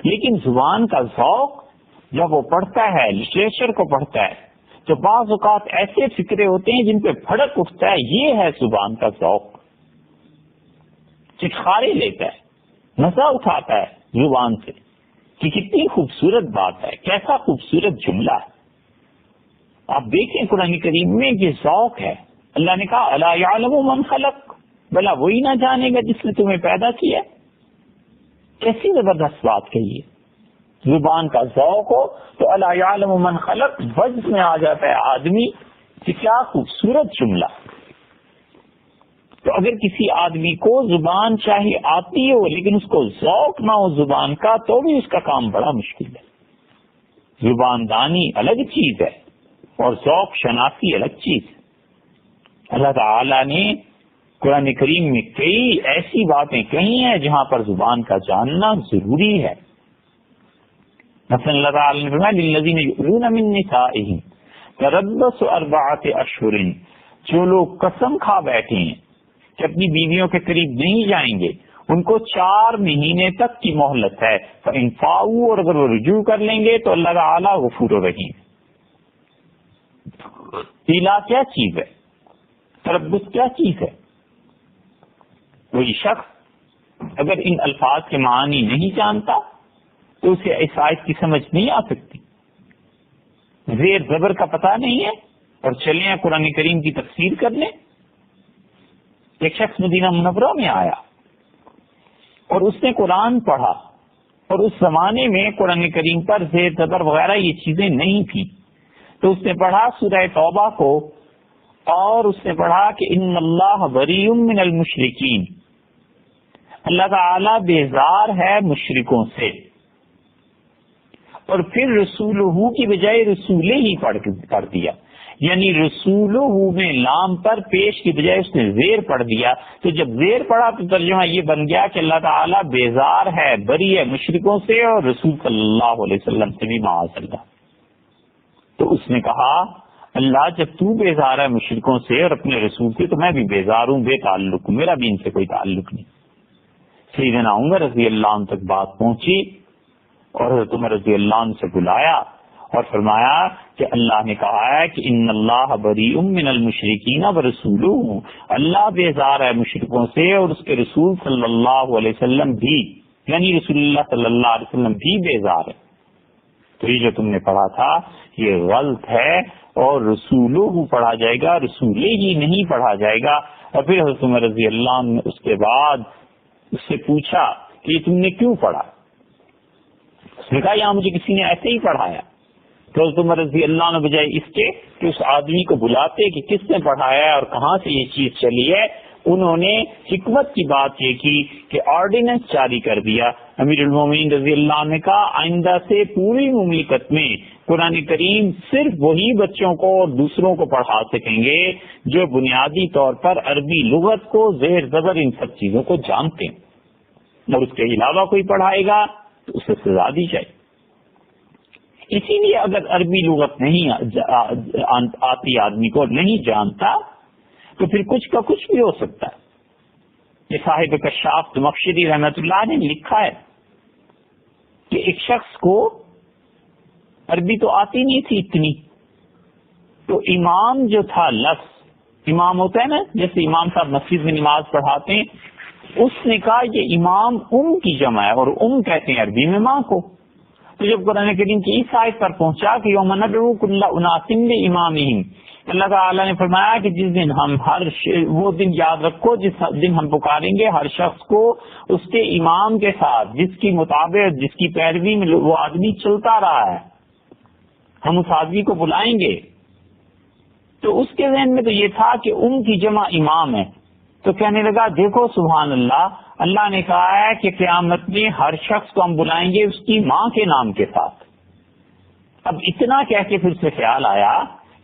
لیکن زبان کا ذوق جب وہ پڑھتا ہے، لٹریچر کو پڑھتا ہے تو بعض اوقات ایسے فکرے ہوتے ہیں جن پہ بھڑک اٹھتا ہے. یہ ہے زبان کا ذوق. چٹخارے لیتا ہے، مزہ اٹھاتا ہے زبان سے کہ کتنی خوبصورت بات ہے، کیسا خوبصورت جملہ ہے. آپ دیکھیں قرآن کریم میں یہ ذوق ہے. اللہ نے کہا الا یعلم من خلق، بھلا وہی نہ جانے گا جس نے تمہیں پیدا کیا؟ کیسی زبردست بات کہی ہے. زبان کا ذوق ہو تو الا یعلم من خلق وجد میں آ جاتا ہے آدمی. کہ کیا خوبصورت جملہ. تو اگر کسی آدمی کو زبان چاہے آتی ہو لیکن اس کو ذوق نہ ہو زبان کا تو بھی اس کا کام بڑا مشکل ہے. زبان دانی الگ چیز ہے اور ذوق شناسی الگ چیز ہے. اللہ تعالی نے قرآن کریم میں کئی ایسی باتیں کہی ہیں جہاں پر زبان کا جاننا ضروری ہے. مثلا اللہ تعالی نے فرمایا للذین یؤلون من نسائہم تربص اربعۃ اشہر. جو لوگ قسم کھا بیٹھے ہیں کہ اپنی بیویوں کے قریب نہیں جائیں گے ان کو 4 مہینے تک کی مہلت ہے. فإن فاؤوا اور اگر وہ رجوع کر لیں گے تو اللہ تعالی غفور رحیم. ایلا کیا چیز ہے؟ تربص کیا چیز ہے؟ کوئی شخص اگر ان الفاظ کے معنی نہیں جانتا تو اسے اس آیت کی سمجھ نہیں آ سکتی. زیر زبر کا پتہ نہیں ہے اور چلیں قرآن کریم کی تفسیر کر لیں. ایک شخص مدینہ منورہ میں آیا اور اس نے قرآن پڑھا اور اس زمانے میں قرآن کریم پر زیر زبر وغیرہ یہ چیزیں نہیں تھی. تو اس نے پڑھا سورہ توبہ کو اور اس نے پڑھا کہ ان اللہ بریء من المشرکین. اللہ تعالی بیزار ہے مشرکوں سے. اور پھر رسولہ کی بجائے رسولے ہی پڑھ دیا. یعنی رسولہ میں لام پر پیش کی بجائے اس نے زیر پڑھ دیا. تو جب زیر پڑھا تو ترجمہ یہ بن گیا کہ اللہ تعالیٰ بیزار ہے بری ہے مشرکوں سے اور رسول صلی اللہ علیہ وسلم سے بھی معاذ اللہ. تو اس نے کہا اللہ جب تو بیزار ہے مشرکوں سے اور اپنے رسول سے تو میں بھی بیزار ہوں, بے تعلق ہوں, میرا بھی ان سے کوئی تعلق نہیں. سیدنا عمر رضی اللہ عنہ تک بات پہنچی اور حضرت عمر رضی اللہ عنہ سے بلایا اور فرمایا کہ اللہ نے کہا ہے کہ ان اللہ بریء من المشرکین ورسولہ. اللہ بیزار ہے مشرکوں سے اور اس کے رسول صلی اللہ علیہ وسلم بھی, یعنی رسول اللہ صلی اللہ علیہ وسلم بھی بیزار ہے. تو یہ جو تم نے پڑھا تھا یہ غلط ہے اور رسولہ پڑھا جائے گا, رسولے ہی نہیں پڑھا جائے گا. اور پھر حضرت عمر رضی اللہ عنہ نے اس کے بعد اس سے پوچھا کہ تم نے کیوں پڑھا؟ اس نے کہا یہاں مجھے کسی نے ایسے ہی پڑھایا. تو حضرت عمر رضی اللہ عنہ بجائے اس کے کہ اس آدمی کو بلاتے کہ کس نے پڑھایا ہے اور کہاں سے یہ چیز چلی ہے, انہوں نے حکمت کی بات یہ کی کہ آرڈیننس جاری کر دیا. امیر المومنین رضی اللہ عنہ کا آئندہ سے پوری مملکت میں قرآن کریم صرف وہی بچوں کو اور دوسروں کو پڑھا سکیں گے جو بنیادی طور پر عربی لغت کو زیر زبر ان سب چیزوں کو جانتے ہیں, اور اس کے علاوہ کوئی پڑھائے گا تو اسے سزا دی جائے. اسی لیے اگر عربی لغت نہیں آتی آدمی کو نہیں جانتا تو پھر کچھ کا کچھ بھی ہو سکتا ہے. یہ صاحب کشاف زمخشری رحمت اللہ نے لکھا ہے کہ ایک شخص کو عربی تو آتی نہیں تھی اتنی, تو امام جو تھا لفظ امام ہوتا ہے نا, جیسے امام صاحب مسجد میں نماز پڑھاتے ہیں, اس نے کہا یہ امام کی جمع ہے اور کہتے ہیں عربی میں ماں کو. تو جب قرآن کریم کی اس آیت پر پہنچا کہ یوم ندعو کل اناس بامامہم, اللہ تعالیٰ نے فرمایا کہ جس دن ہم وہ دن یاد رکھو جس دن ہم پکاریں گے ہر شخص کو اس کے امام کے ساتھ جس کی مطابق جس کی پیروی میں وہ آدمی چلتا رہا ہے, ہم اس آدمی کو بلائیں گے. تو اس کے ذہن میں تو یہ تھا کہ کی جمع امام ہے. تو کہنے لگا دیکھو سبحان اللہ, اللہ نے کہا ہے کہ قیامت میں ہر شخص کو ہم بلائیں گے اس کی ماں کے نام کے ساتھ. اب اتنا کہہ کے پھر سے خیال آیا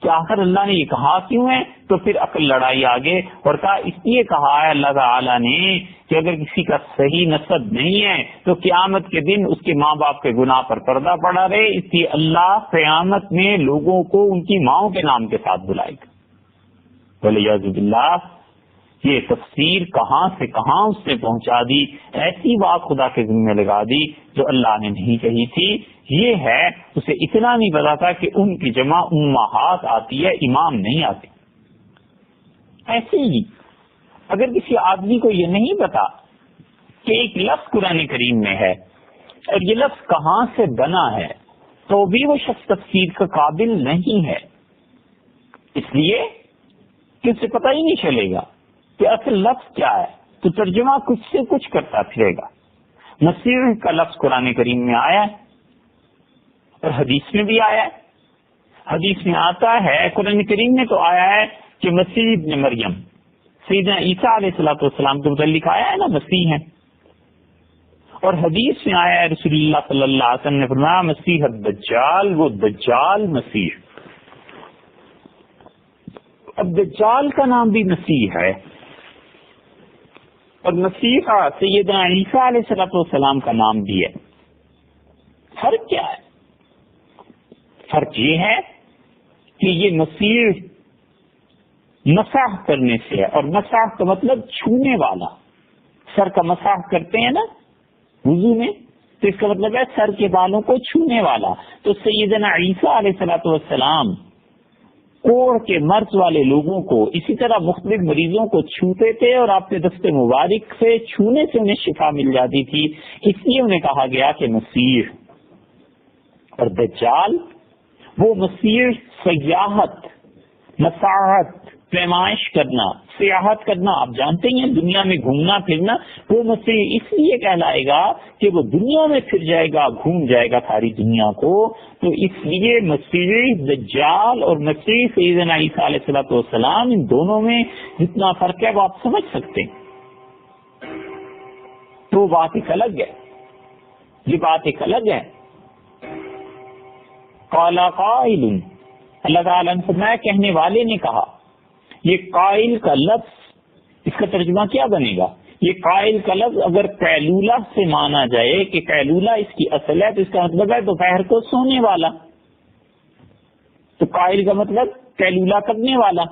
کہ آخر اللہ نے یہ کہا کیوں ہے, تو پھر عقل لڑائی آگے اور کہا اس لیے کہا ہے اللہ تعالیٰ نے کہ اگر کسی کا صحیح نسب نہیں ہے تو قیامت کے دن اس کے ماں باپ کے گناہ پر پردہ پڑا رہے, اس لیے اللہ قیامت میں لوگوں کو ان کی ماؤں کے نام کے ساتھ بلائے گا. ولیعوذ باللہ, یہ تفسیر کہاں سے کہاں اس نے پہنچا دی, ایسی بات خدا کے ذمہ لگا دی جو اللہ نے نہیں کہی تھی. یہ ہے اسے اتنا نہیں پتا تھا کہ ان کی جمع امہات آتی ہے, امام نہیں آتی. ایسے ہی اگر کسی آدمی کو یہ نہیں پتا کہ ایک لفظ قرآن کریم میں ہے اور یہ لفظ کہاں سے بنا ہے تو بھی وہ شخص تفسیر کا قابل نہیں ہے, اس لیے کہ اسے پتہ ہی نہیں چلے گا کہ اصل لفظ کیا ہے، تو ترجمہ کچھ سے کچھ کرتا پھرے گا۔ مسیح کا لفظ قرآن کریم میں آیا ہے اور حدیث میں بھی آیا ہے۔ حدیث میں آتا ہے، قرآن کریم میں تو آیا ہے کہ مسیح ابن مریم سیدنا عیسیٰ علیہ الصلوۃ والسلام کے متعلق آیا ہے نا، مسیح ہے۔ اور حدیث میں آیا ہے، رسول اللہ صلی اللہ علیہ وسلم نے فرمایا مسیح الدجال، وہ دجال مسیح۔ اب دجال کا نام بھی مسیح ہے اور مسیح کا سیدنا عیسیٰ علیہ الصلوۃ والسلام کا نام بھی ہے۔ فرق کیا ہے؟ فرق یہ ہے کہ یہ مسیح مسح کرنے سے ہے، اور مسح کا مطلب چھونے والا۔ سر کا مسح کرتے ہیں نا وضو میں، تو اس کا مطلب ہے سر کے بالوں کو چھونے والا۔ تو سیدنا عیسیٰ علیہ الصلوۃ والسلام کوڑ کے مرض والے لوگوں کو اسی طرح مختلف مریضوں کو چھوتے تھے، اور آپ کے دست مبارک سے چھونے سے انہیں شفا مل جاتی تھی، اس لیے انہیں کہا گیا کہ مسیح۔ اور دجال وہ مسیح سیاحت، مساحت، پیمائش کرنا، سیاحت کرنا، آپ جانتے ہیں دنیا میں گھومنا پھرنا، وہ مسیح اس لیے کہلائے گا کہ وہ دنیا میں پھر جائے گا، گھوم جائے گا ساری دنیا کو۔ تو اس لیے مسیح دجال اور مسیح سیدنا عیسیٰ علیہ الصلوۃ والسلام، ان دونوں میں جتنا فرق ہے وہ آپ سمجھ سکتے ہیں۔ تو بات ایک الگ ہے، یہ بات ایک الگ ہے۔ قال قائل، اللہ تعالیٰ نے فرمایا کہنے والے نے کہا۔ یہ قائل کا لفظ، اس کا ترجمہ کیا بنے گا؟ یہ قائل کا لفظ اگر قیلولہ سے مانا جائے کہ قیلولہ اس کی اصل ہے، تو اس کا مطلب ہے دوپہر کو سونے والا۔ تو قائل کا مطلب قیلولہ کرنے والا۔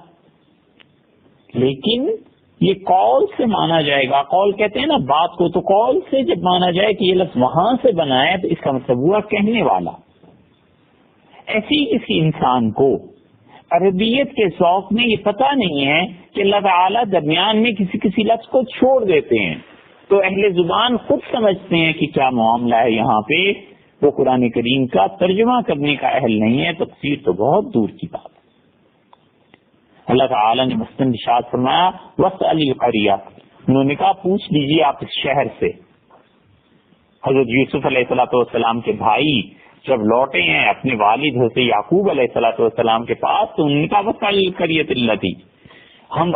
لیکن یہ قول سے مانا جائے گا، قول کہتے ہیں نا بات کو، تو قول سے جب مانا جائے کہ یہ لفظ وہاں سے بنا ہے، تو اس کا مطلب ہوا کہنے والا۔ ایسی کسی انسان کو عربیت کے ذوق میں یہ پتہ نہیں ہے کہ اللہ تعالیٰ درمیان میں کسی لفظ کو چھوڑ دیتے ہیں، تو اہل زبان خود سمجھتے ہیں کہ کیا معاملہ ہے یہاں پہ، وہ قرآن کریم کا ترجمہ کرنے کا اہل نہیں ہے، تفسیر تو بہت دور کی بات ہے۔ اللہ تعالیٰ نے مثلاً ارشاد فرمایا وَاسْأَلِ الْقَرْيَةَ، انہوں نے کہا پوچھ لیجیے آپ اس شہر سے۔ حضرت یوسف علیہ السلام کے بھائی جب لوٹے ہیں اپنے والد حضرت یعقوب علیہ السلام کے پاس، تو انہوں نے کہا وَاسْأَلِ الْقَرْيَةَ الَّتِي،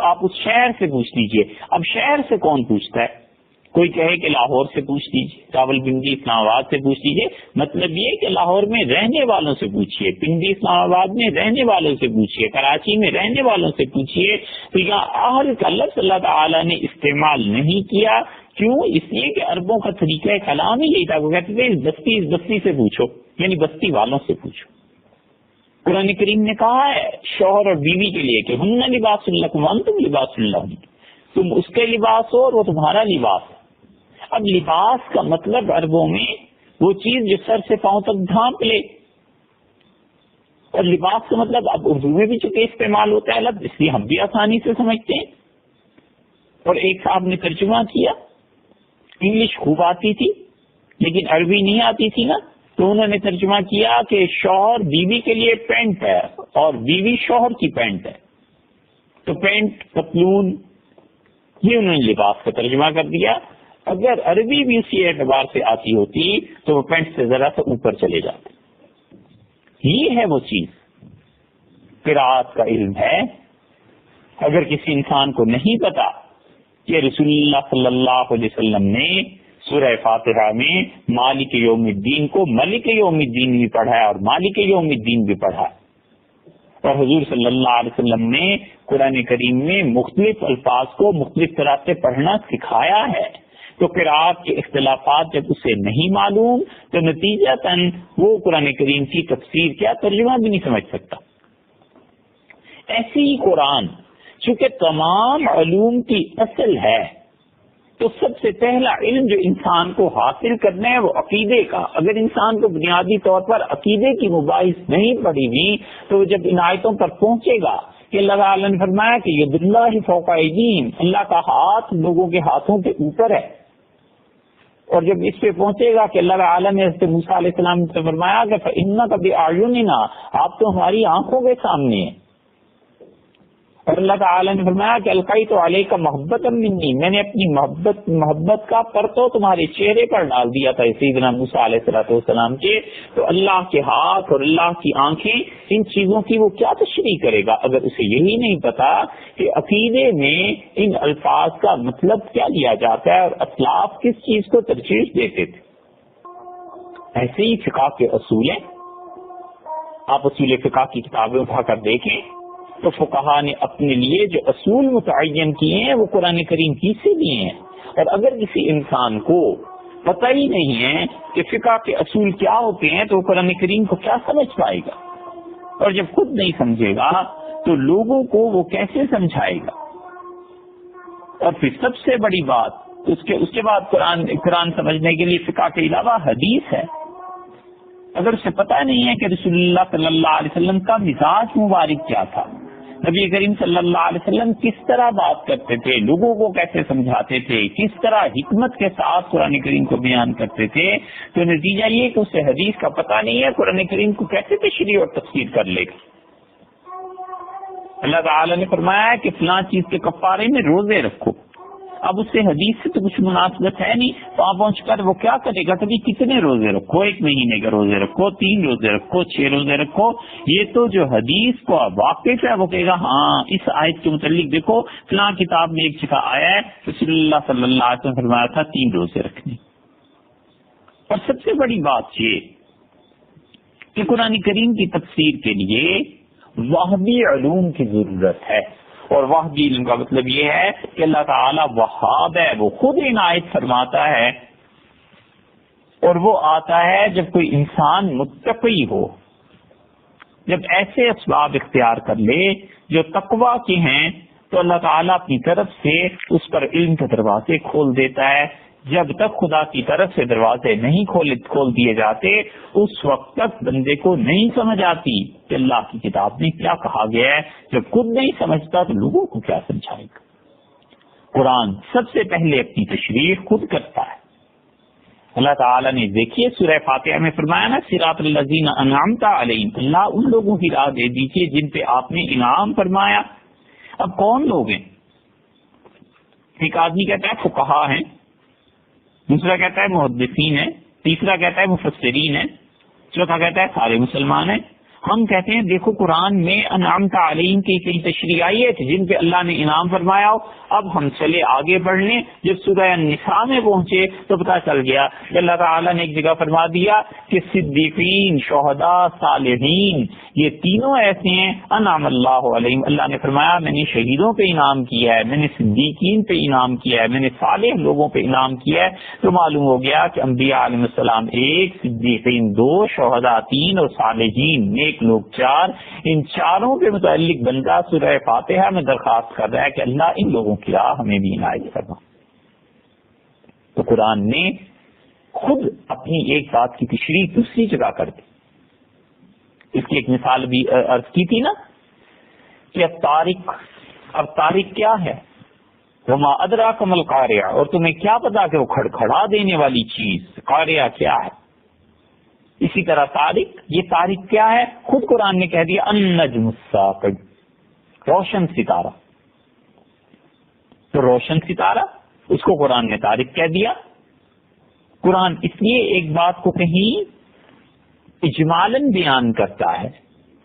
آپ اس شہر سے پوچھ لیجیے۔ اب شہر سے کون پوچھتا ہے؟ کوئی کہے کہ لاہور سے پوچھ لیجیے، راولپنڈی اسلام آباد سے پوچھ لیجیے، مطلب یہ کہ لاہور میں رہنے والوں سے پوچھیے، پنڈی اسلام آباد میں رہنے والوں سے پوچھیے، کراچی میں رہنے والوں سے پوچھیے۔ تو یہاں اہل کا لفظ اللہ تعالیٰ نے استعمال نہیں کیا، کیوں؟ اس لیے کہ عربوں کا طریقہ کلام ہی یہی تھا، وہ کہتے تھے اس بستی سے پوچھو، یعنی بستی والوں سے پوچھو۔ قرآن کریم نے کہا ہے شوہر اور بیوی کے لیے کہ ہن لباس لکم وانتم لباس لہن، تم اس کے لباس ہو اور وہ تمہارا لباس ہے۔ اب لباس کا مطلب عربوں میں وہ چیز جو سر سے پاؤں تک ڈھانپ لے، اور لباس کا مطلب اب اردو میں بھی چونکہ استعمال ہوتا ہے لفظ، اس لیے ہم بھی آسانی سے سمجھتے ہیں۔ اور ایک صاحب نے ترجمہ کیا، انگلش خوب آتی تھی لیکن عربی نہیں آتی تھی نا، تو انہوں نے ترجمہ کیا کہ شوہر بیوی کے لیے پینٹ ہے اور بیوی شوہر کی پینٹ ہے، تو پینٹ پتلون، یہ انہوں نے لباس کا ترجمہ کر دیا۔ اگر عربی بھی اسی اعتبار سے آتی ہوتی تو وہ پینٹ سے ذرا سا اوپر چلے جاتے۔ یہ ہے وہ چیز، قرآت کا علم ہے۔ اگر کسی انسان کو نہیں پتا کہ رسول اللہ صلی اللہ علیہ وسلم نے سورہ فاتحہ میں مالک یوم الدین کو ملک یوم الدین بھی پڑھا ہے اور مالک یوم الدین بھی پڑھا ہے، اور حضور صلی اللہ علیہ وسلم نے قرآن کریم میں مختلف الفاظ کو مختلف طرح سے پڑھنا سکھایا ہے، تو قرآت کے اختلافات جب اسے نہیں معلوم تو نتیجتاً وہ قرآن کریم کی تفسیر کیا ترجمہ بھی نہیں سمجھ سکتا۔ ایسی ہی قرآن چونکہ تمام علوم کی اصل ہے، تو سب سے پہلا علم جو انسان کو حاصل کرنا ہے وہ عقیدے کا۔ اگر انسان کو بنیادی طور پر عقیدے کی مباحث نہیں پڑھی ہوئی تو جب ان آیتوں پر پہنچے گا کہ اللہ تعالیٰ نے فرمایا کہ ید اللہ فوق ایدیہم، اللہ کا ہاتھ لوگوں کے ہاتھوں کے اوپر ہے، اور جب اس پہ پہنچے گا کہ اللہ تعالیٰ نے حضرت موسیٰ علیہ السلام سے فرمایا کہ فَإِنَّكَ بِأَعْيُنِنَا، آپ تو ہماری آنکھوں کے سامنے ہیں، اور اللہ تعالیٰ نے فرمایا کہ القیت علیک محبۃ منی، میں نے اپنی محبت کا پرتو تمہارے چہرے پر ڈال دیا تھا سیدنا موسیٰ علیہ السلام کے. تو اللہ کے ہاتھ اور اللہ کی آنکھیں، ان چیزوں کی وہ کیا تشریح کرے گا اگر اسے یہی نہیں پتا کہ عقیدے میں ان الفاظ کا مطلب کیا لیا جاتا ہے اور اسلاف کس چیز کو ترجیح دیتے تھے. ایسے ہی فقہ کے اصول ہیں. آپ اصول فقہ کی کتابیں اٹھا کر دیکھیں تو فقہا نے اپنے لیے جو اصول متعین کیے ہیں وہ قرآن کریم کی سے دیے ہیں. اور اگر کسی انسان کو پتہ ہی نہیں ہے کہ فقہ کے اصول کیا ہوتے ہیں تو وہ قرآن کریم کو کیا سمجھ پائے گا، اور جب خود نہیں سمجھے گا تو لوگوں کو وہ کیسے سمجھائے گا. اور پھر سب سے بڑی بات اس کے بعد قرآن سمجھنے کے لیے فقہ کے علاوہ حدیث ہے. اگر اسے پتہ نہیں ہے کہ رسول اللہ صلی اللہ علیہ وسلم کا مزاج مبارک کیا تھا، نبی کریم صلی اللہ علیہ وسلم کس طرح بات کرتے تھے، لوگوں کو کیسے سمجھاتے تھے، کس طرح حکمت کے ساتھ قرآن کریم کو بیان کرتے تھے، تو نتیجہ یہ کہ اسے حدیث کا پتہ نہیں ہے، قرآن کریم کو کیسے تشریح اور تفسیر کر لے گا. اللہ تعالی نے فرمایا ہے کہ فلاں چیز کے کفارے میں روزے رکھو. اب اس سے حدیث سے تو کچھ مناسبت ہے نہیں، وہاں پہنچ کر وہ کیا کرے گا، کبھی کتنے روزے رکھو، 1 مہینے کے روزے رکھو، 3 روزے رکھو، 6 روزے رکھو. یہ تو جو حدیث کو واقف ہے وہ کہے گا ہاں اس آیت کے متعلق دیکھو فلاں کتاب میں ایک جگہ آیا ہے رسول اللہ صلی اللہ علیہ وسلم فرمایا تھا 3 روزے رکھنے. اور سب سے بڑی بات یہ کہ قرآن کریم کی تفسیر کے لیے وہابی علوم کی ضرورت ہے. اور وہابی علم کا مطلب یہ ہے کہ اللہ تعالیٰ وہاب ہے، وہ خود عنایت فرماتا ہے. اور وہ آتا ہے جب کوئی انسان متقی ہو، جب ایسے اسباب اختیار کر لے جو تقوی کے ہیں تو اللہ تعالیٰ اپنی طرف سے اس پر علم کے دروازے کھول دیتا ہے. جب تک خدا کی طرف سے دروازے نہیں کھول دیے جاتے اس وقت تک بندے کو نہیں سمجھ آتی کہ اللہ کی کتاب میں کیا کہا گیا ہے. جب خود نہیں سمجھتا تو لوگوں کو کیا سمجھائے گا. قرآن سب سے پہلے اپنی تشریح خود کرتا ہے. اللہ تعالیٰ نے دیکھیے سورہ فاتحہ میں فرمایا نا صراط الذین انعمت علیہم، اللہ ان لوگوں کی راہ دے دیجیے جن پہ آپ نے انعام فرمایا. اب کون لوگ ہیں؟ ایک آدمی کہتا ہے فقہا ہیں، دوسرا کہتا ہے محدثین ہیں، تیسرا کہتا ہے مفسرین ہیں، چوتھا کہتا ہے سارے مسلمان ہیں. ہم کہتے ہیں دیکھو قرآن میں انعمت علیہم کی کئی تشریح آئی ہے جن پہ اللہ نے انعام فرمایا ہو. اب ہم چلے آگے بڑھ لیں، جب سورہ النساء میں پہنچے تو پتہ چل گیا کہ اللہ تعالیٰ نے ایک جگہ فرما دیا کہ صدیقین، شہداء، صالحین یہ تینوں ایسے ہیں انعم اللہ علیہم. اللہ نے فرمایا میں نے شہیدوں پہ انعام کیا ہے، میں نے صدیقین پہ انعام کیا ہے، میں نے صالح لوگوں پہ انعام کیا ہے. تو معلوم ہو گیا کہ انبیاء علیہ السلام 1، صدیقین 2، شہداء 3 اور صالحین نیک لوگ 4. ان چاروں کے متعلق بندہ سورہ فاتحہ میں درخواست کر رہا ہے کہ اللہ ان لوگوں کی راہ ہمیں بھی عنایت فرما. تو قرآن نے خود اپنی ایک بات کی تشریح دوسری جگہ کر دی. اس کی ایک مثال بھی عرض کی تھی نا کہ اب تاریخ کیا ہے، وما ادراک ما القاریہ، اور تمہیں کیا پتا کہ وہ کھڑکھڑا دینے والی چیز قاریہ کیا ہے. اسی طرح تاریخ، یہ تاریخ کیا ہے، خود قرآن نے کہہ دیا النجم الثاقب، روشن ستارہ. تو روشن ستارہ اس کو قرآن نے تاریخ کہہ دیا. قرآن اس لیے ایک بات کو کہیں اجمالاً بیان کرتا ہے،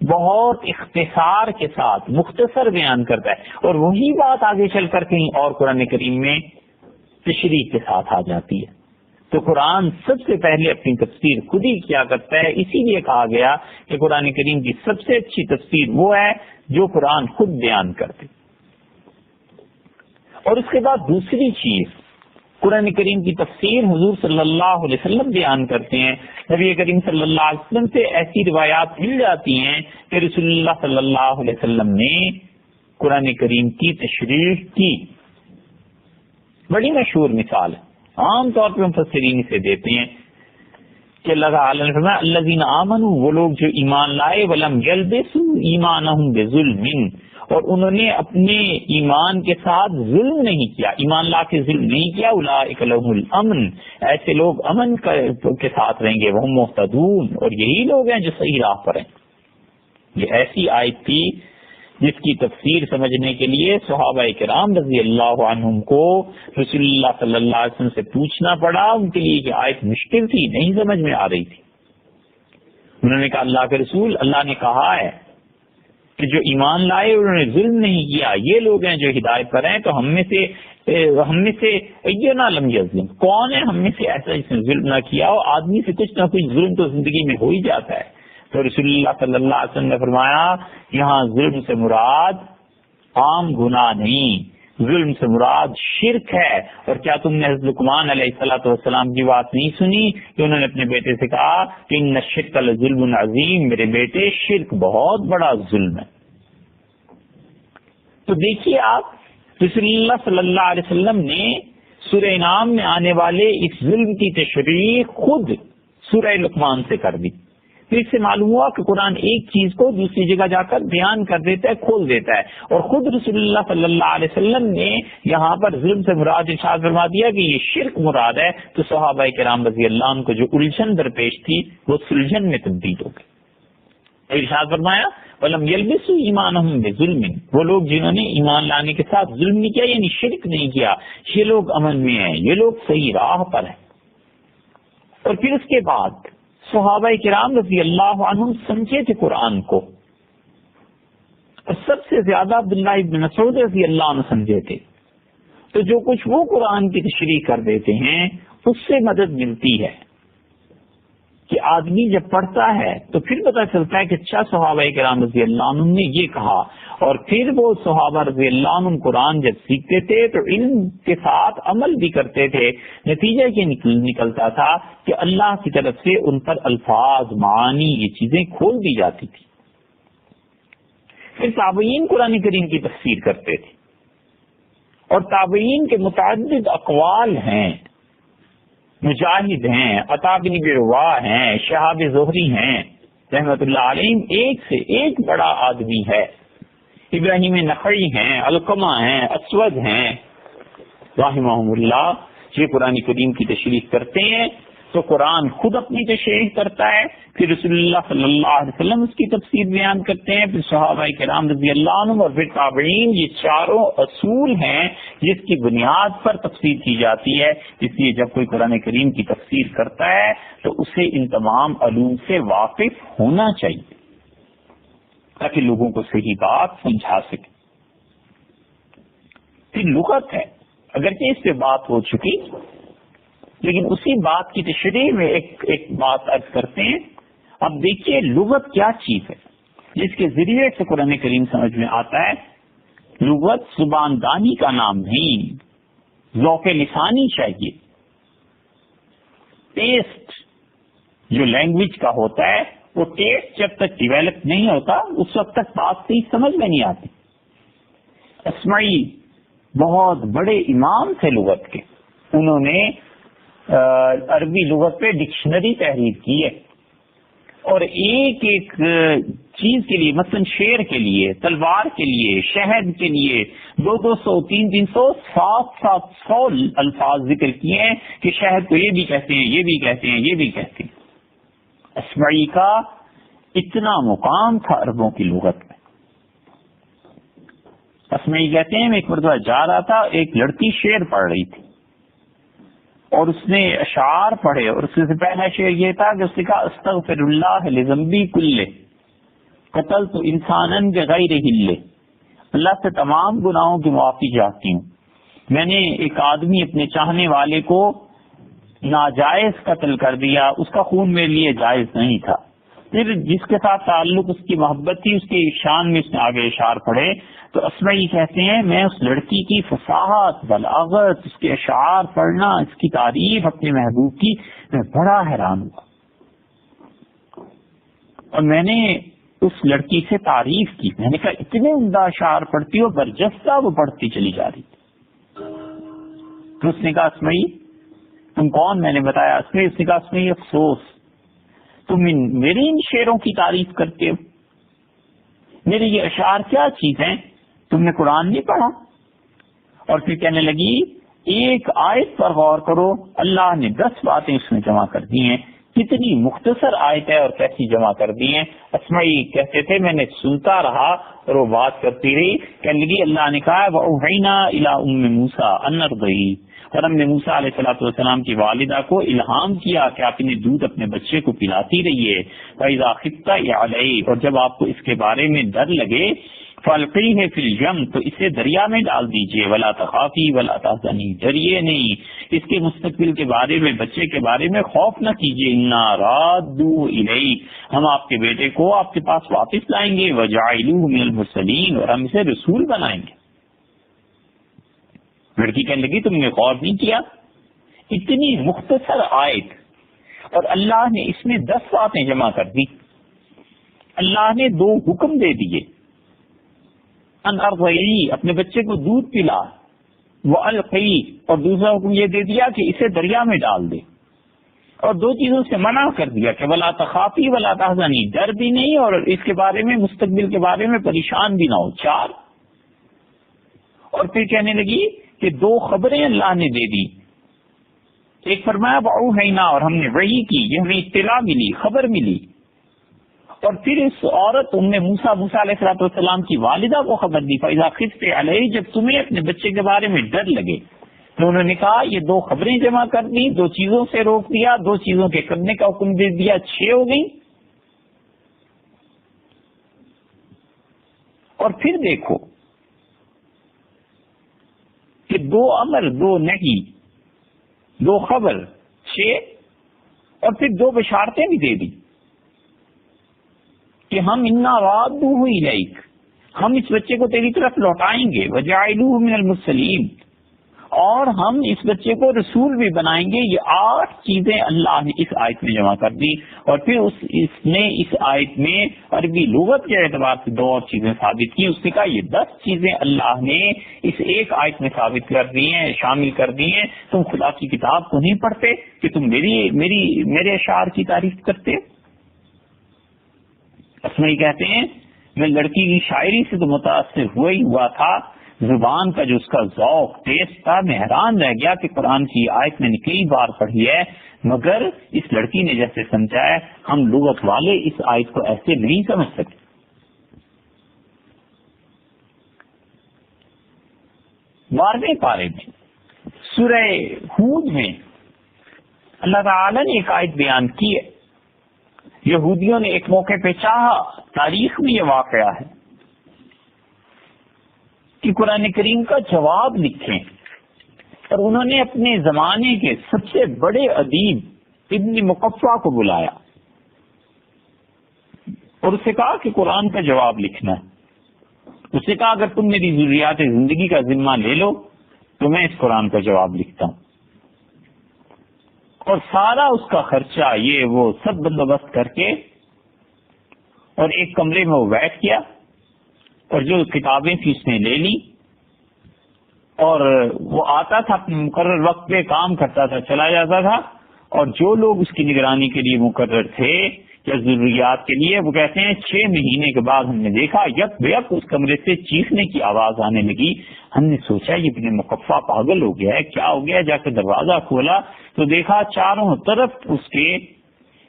بہت اختصار کے ساتھ مختصر بیان کرتا ہے، اور وہی بات آگے چل کر کہیں اور قرآن کریم میں تشریح کے ساتھ آ جاتی ہے. تو قرآن سب سے پہلے اپنی تفسیر خود ہی کیا کرتا ہے. اسی لیے کہا گیا کہ قرآن کریم کی سب سے اچھی تفسیر وہ ہے جو قرآن خود بیان کرتے. اور اس کے بعد دوسری چیز، قرآن کریم کی تفسیر حضور صلی اللہ علیہ وسلم بیان کرتے ہیں. نبی کریم صلی اللہ علیہ وسلم سے ایسی روایات مل جاتی ہیں کہ رسول اللہ صلی اللہ علیہ وسلم نے قرآن کریم کی تشریح کی. بڑی مشہور مثال ہے، عام طور پہ مفسرین اسے دیتے ہیں کہ اللہ تعالیٰ نے فرمایا الذین آمنوا، وہ لوگ جو ایمان لائے، ولم یلبسوا ایمانہم بظلم، اور انہوں نے اپنے ایمان کے ساتھ ظلم نہیں کیا، ایمان لا کے ظلم نہیں کیا. اولئک لہم الامن، ایسے لوگ امن کے ساتھ رہیں گے. وہم مہتدون، اور یہی لوگ ہیں جو صحیح راہ پر ہیں. یہ ایسی آیت تھی جس کی تفسیر سمجھنے کے لیے صحابہ کرام رضی اللہ عنہم کو رسول اللہ صلی اللہ علیہ وسلم سے پوچھنا پڑا. ان کے لیے یہ آیت مشکل تھی, نہیں سمجھ میں آ رہی تھی. انہوں نے کہا اللہ کے رسول, اللہ نے کہا ہے کہ جو ایمان لائے انہوں نے ظلم نہیں کیا, یہ لوگ ہیں جو ہدایت پر ہیں. تو ہم میں سے اینا لم یظلم, کون ہے ہم میں سے ایسا جس نے ظلم نہ کیا ہو؟ آدمی سے کچھ نہ کچھ ظلم تو زندگی میں ہو ہی جاتا ہے. تو رسول اللہ صلی اللہ علیہ وسلم نے فرمایا یہاں ظلم سے مراد عام گناہ نہیں, ظلم سے مراد شرک ہے. اور کیا تم نے حضرت لقمان علیہ الصلوۃ والسلام کی بات نہیں سنی کہ انہوں نے اپنے بیٹے سے کہا کہ ان الشرک لظلم عظیم, میرے بیٹے شرک بہت بڑا ظلم ہے. تو دیکھیے آپ, رسول اللہ صلی اللہ علیہ وسلم نے سورہ انعام میں آنے والے اس ظلم کی تشریح خود سورہ لقمان سے کر دی. تو اس سے معلوم ہوا کہ قرآن ایک چیز کو دوسری جگہ جا کر بیان کر دیتا ہے, کھول دیتا ہے. اور خود رسول اللہ صلی اللہ علیہ وسلم نے یہاں پر ظلم سے مراد ارشاد فرما دیا کہ یہ شرک مراد ہے. تو صحابہ کرام رضی اللہ عنہ کو جو الجھن درپیش تھی وہ سلجھن میں تبدیل ہو گئی. ارشاد فرمایا وَلَمْ يَلْبِسُوا إِيمَانَهُمْ بِظُلْمٍ, وہ لوگ جنہوں نے ایمان لانے کے ساتھ ظلم نہیں کیا, یعنی شرک نہیں کیا, یہ لوگ امن میں ہیں, یہ لوگ صحیح راہ پر ہیں. اور پھر اس کے بعد صحابہ کرام رضی اللہ عنہم سمجھے تھے قرآن کو, اور سب سے زیادہ عبداللہ ابن مسعود رضی اللہ عنہ سمجھے تھے. تو جو کچھ وہ قرآن کی تشریح کر دیتے ہیں اس سے مدد ملتی ہے کہ آدمی جب پڑھتا ہے تو پھر پتہ چلتا ہے کہ اچھا صحابہ کرام رضی اللہ عنہ نے یہ کہا. اور پھر وہ صحابہ رضی اللہ عنہ قرآن جب سیکھتے تھے تو علم کے ساتھ عمل بھی کرتے تھے. نتیجہ یہ نکلتا تھا کہ اللہ کی طرف سے ان پر الفاظ, معانی, یہ چیزیں کھول دی جاتی تھی. پھر تابعین قرآن کریم کی تفسیر کرتے تھے, اور تابعین کے متعدد اقوال ہیں. مجاہد ہیں, عطا بن ابی رباح ہیں, شہاب زہری ہیں رحمت اللہ علیہ, ایک سے ایک بڑا آدمی ہے. ابراہیم نخعی ہیں, علقمہ ہیں, اسود ہیں رحمہم اللہ. یہ قرآن کریم کی تشریح کرتے ہیں تو قرآن خود اپنی تشریح کرتا ہے, پھر رسول اللہ صلی اللہ علیہ وسلم اس کی تفسیر بیان کرتے ہیں, پھر صحابہ کرام رضی اللہ عنہم اور پھر تابعین. یہ چاروں اصول ہیں جس کی بنیاد پر تفسیر کی جاتی ہے. اس لیے جب کوئی قرآن کریم کی تفسیر کرتا ہے تو اسے ان تمام علوم سے واقف ہونا چاہیے تاکہ لوگوں کو صحیح بات سمجھا سکے. پھر لغت ہے, اگرچہ اس پہ بات ہو چکی لیکن اسی بات کی تشریح میں ایک بات عرض کرتے ہیں. اب دیکھیے لغت کیا چیز ہے جس کے ذریعے سے قرآن کریم سمجھ میں آتا ہے. لغت زبان دانی کا نام نہیں, ذوق لسانی چاہیے. ٹیسٹ جو لینگویج کا ہوتا ہے وہ ٹیسٹ جب تک ڈیویلپ نہیں ہوتا اس وقت تک بات صحیح سمجھ میں نہیں آتی. اسمعی بہت بڑے امام تھے لغت کے, انہوں نے عربی لغت پہ ڈکشنری تحریر کی ہے, اور ایک ایک چیز کے لیے, مثلا شعر کے لیے, تلوار کے لیے, شہد کے لیے 200 300 700 الفاظ ذکر کیے ہیں کہ شہد کو یہ بھی کہتے ہیں, یہ بھی کہتے ہیں, یہ بھی کہتے ہیں. اسمعی کا اتنا مقام تھا عربوں کی لغت میں. اسمعی کہتے ہیں میں ایک مرتبہ جا رہا تھا, ایک لڑکی شعر پڑھ رہی تھی اور اس نے اشعار پڑھے, اور اس سے پہلا شعر یہ تھا کہ اس نے کہا استغفر اللہ لذنبی کلہ قتلت انسانا بغیر حلہ, اللہ سے تمام گناہوں کی معافی چاہتی ہوں, میں نے ایک آدمی اپنے چاہنے والے کو ناجائز قتل کر دیا, اس کا خون میرے لیے جائز نہیں تھا. پھر جس کے ساتھ تعلق اس کی محبت تھی اس کے شان میں اس نے آگے اشعار پڑھے. تو اسمعی کہتے ہیں میں اس لڑکی کی فصاحت, بلاغت, اس کے اشعار پڑھنا, اس کی تعریف اپنے محبوب کی, میں بڑا حیران ہوا. اور میں نے اس لڑکی سے تعریف کی, میں نے کہا اتنے عمدہ اشعار پڑھتی ہو, برجستہ وہ پڑھتی چلی جا رہی تھی. تو اس نے کہا اسمعی تم کون؟ میں نے بتایا اسمعی. اس نے کہا اسمعی افسوس تم میری ان شعروں کی تعریف کرتے ہو, میرے یہ اشعار کیا چیز ہیں, تم نے قرآن نہیں پڑھا؟ اور پھر کہنے لگی ایک آیت پر غور کرو, اللہ نے 10 باتیں اس میں جمع کر دی ہیں کتنی مختصر آیت ہے اور کیسی جمع کر دی ہیں. اسمعی کہتے تھے میں نے سنتا رہا اور وہ بات کرتی رہی. کہنے لگی اللہ نے کہا وَأَوْحَيْنَا إِلَىٰ أُمِّ مُوسَىٰ أَنْ أَرْضِعِيهِ، اور ہم نے موسیٰ علیہ السلام کی والدہ کو الہام کیا کہ آپ انہیں دودھ اپنے بچے کو پلاتی رہیے. فَإِذَا خِفْتَ عَلَيْهِ، اور جب آپ کو اس کے بارے میں ڈر لگے فَأَلْقِيهِ فِي الْيَمِّ، تو اسے دریا میں ڈال دیجئے. وَلَا تَخَافِي وَلَا تَحْزَنِي، ڈریے نہیں، اس کے مستقبل کے بارے میں، بچے کے بارے میں خوف نہ کیجیے. اِنَّا رَادُّوهُ إِلَيْكِ، ہم آپ کے بیٹے کو آپ کے پاس واپس لائیں گے. وَجَاعِلُوهُ مِنَ الْمُرْسَلِينَ، اور ہم اسے رسول بنائیں گے. لڑکی کہنے لگی تم نے غور نہیں کیا؟ اتنی مختصر آیت اور اللہ نے اس میں 10 باتیں جمع کر دی. اللہ نے 2 حکم دے دیے، ان ارضعی، اپنے بچے کو دودھ پلا، والقی، اور دوسرا حکم یہ دے دیا کہ اسے دریا میں ڈال دے، اور 2 چیزوں سے منع کر دیا کہ ولا تخافی ولا تحزنی، ڈر بھی نہیں اور اس کے بارے میں، مستقبل کے بارے میں پریشان بھی نہ ہو. 4، اور پھر کہنے لگی کہ 2 خبریں اللہ نے دے دی. ایک فرمایا وَأَوْحَيْنَا، اور ہم نے وحی کی، یہ ہمیں اطلاع ملی، خبر ملی. اور پھر اس عورت ام موسیٰ علیہ السلام کی والدہ کو خبر دی. فَإِذَا خِفْتِ عَلَيْهِ، جب تمہیں اپنے بچے کے بارے میں ڈر لگے. تو انہوں نے کہا یہ 2 خبریں جمع کر دی، 2 چیزوں سے روک دیا، 2 چیزوں کے کرنے کا حکم دے دیا، 6 ہو گئی. اور پھر دیکھو کہ 2 امر، 2 نہیں، 2 خبر، 6، اور پھر 2 بشارتیں بھی دے دی کہ ہم اِنَّا رَادُّوهُ إِلَيْكَ، ہم اس بچے کو تیری طرف لوٹائیں گے. وَجَاعِلُوهُ مِنَ الْمُرْسَلِينَ، اور ہم اس بچے کو رسول بھی بنائیں گے. یہ 8 چیزیں اللہ نے اس آیت میں جمع کر دی. اور پھر اس نے اس آیت میں عربی لغت کے اعتبار سے 2 اور چیزیں ثابت کی. اس نے کہا یہ 10 چیزیں اللہ نے اس ایک آیت میں ثابت کر دی ہیں، شامل کر دی ہیں. تم خدا کی کتاب کو نہیں پڑھتے کہ تم میرے اشعار کی تعریف کرتے؟ اسمعی کہتے ہیں میں لڑکی کی شاعری سے تو متاثر ہوا تھا، زبان کا جو اس کا ذوق ٹیسٹ تھا، میں حیران رہ گیا کہ قرآن کی آیت میں نے کئی بار پڑھی ہے، مگر اس لڑکی نے جیسے سمجھا ہے ہم لغت والے اس آیت کو ایسے نہیں سمجھ سکتے. 12ویں پارے میں سورہ ہود میں اللہ تعالی نے ایک آیت بیان کی ہے. یہودیوں نے ایک موقع پہ چاہا، تاریخ میں یہ واقعہ ہے، کہ قرآن کریم کا جواب لکھیں، اور انہوں نے اپنے زمانے کے سب سے بڑے ادیب ابن مقفع کو بلایا اور اسے کہا کہ قرآن کا جواب لکھنا ہے. اسے کہا اگر تم میری ضروریات زندگی کا ذمہ لے لو تو میں اس قرآن کا جواب لکھتا ہوں. اور سارا اس کا خرچہ یہ وہ سب بندوبست کر کے، اور ایک کمرے میں وہ بیٹھ گیا اور جو کتابیں تھی اس نے لے لی، اور وہ آتا تھا اپنے مقرر وقت پہ کام کرتا تھا، چلا جاتا تھا. اور جو لوگ اس کی نگرانی کے لیے مقرر تھے یا ضروریات کے لیے، وہ کہتے ہیں 6 مہینے کے بعد ہم نے دیکھا یک بیک اس کمرے سے چیخنے کی آواز آنے لگی. ہم نے سوچا یہ ابن مقفع پاگل ہو گیا ہے، کیا ہو گیا؟ جا کے دروازہ کھولا تو دیکھا چاروں طرف اس کے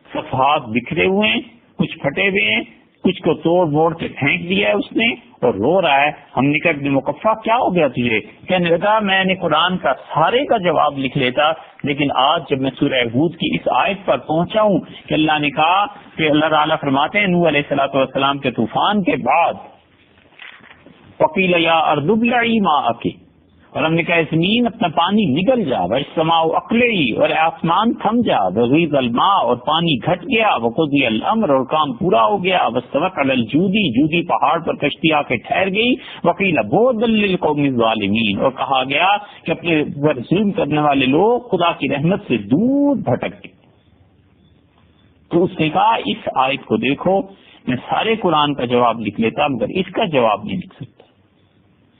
صفحات بکھرے ہوئے ہیں، کچھ پھٹے ہوئے ہیں، کچھ کو توڑ موڑ کے پھینک دیا ہے اس نے اور رو رہا ہے. ہم نے کہا ابن مقفع کیا ہو گیا تجھے؟ کہنے لگا میں نے قرآن کا سارے کا جواب لکھ لیتا، لیکن آج جب میں سورہ ہود کی اس آیت پر پہنچا ہوں کہ اللہ نے کہا کہ اللہ تعالیٰ فرماتے ہیں نوح علیہ السلام کے طوفان کے بعد وقیل یا ارض ابلعی ماءک، اور ہم نے کہا زمین اپنا پانی نگل جا، والسماء اقلعی، اور آسمان تھم جا، وغیض الماء، اور پانی گھٹ گیا، وقضی الامر، اور کام پورا ہو گیا، واستوت علی الجودی، جودی پہاڑ پر کشتی آ کے ٹھہر گئی، وقیل بعدا للقوم الظالمین، اور کہا گیا کہ اپنے پر ظلم کرنے والے لوگ خدا کی رحمت سے دور بھٹک گئے. تو اس نے کہا اس آیت کو دیکھو، میں سارے قرآن کا جواب لکھ لیتا مگر اس کا جواب نہیں لکھ سکتا.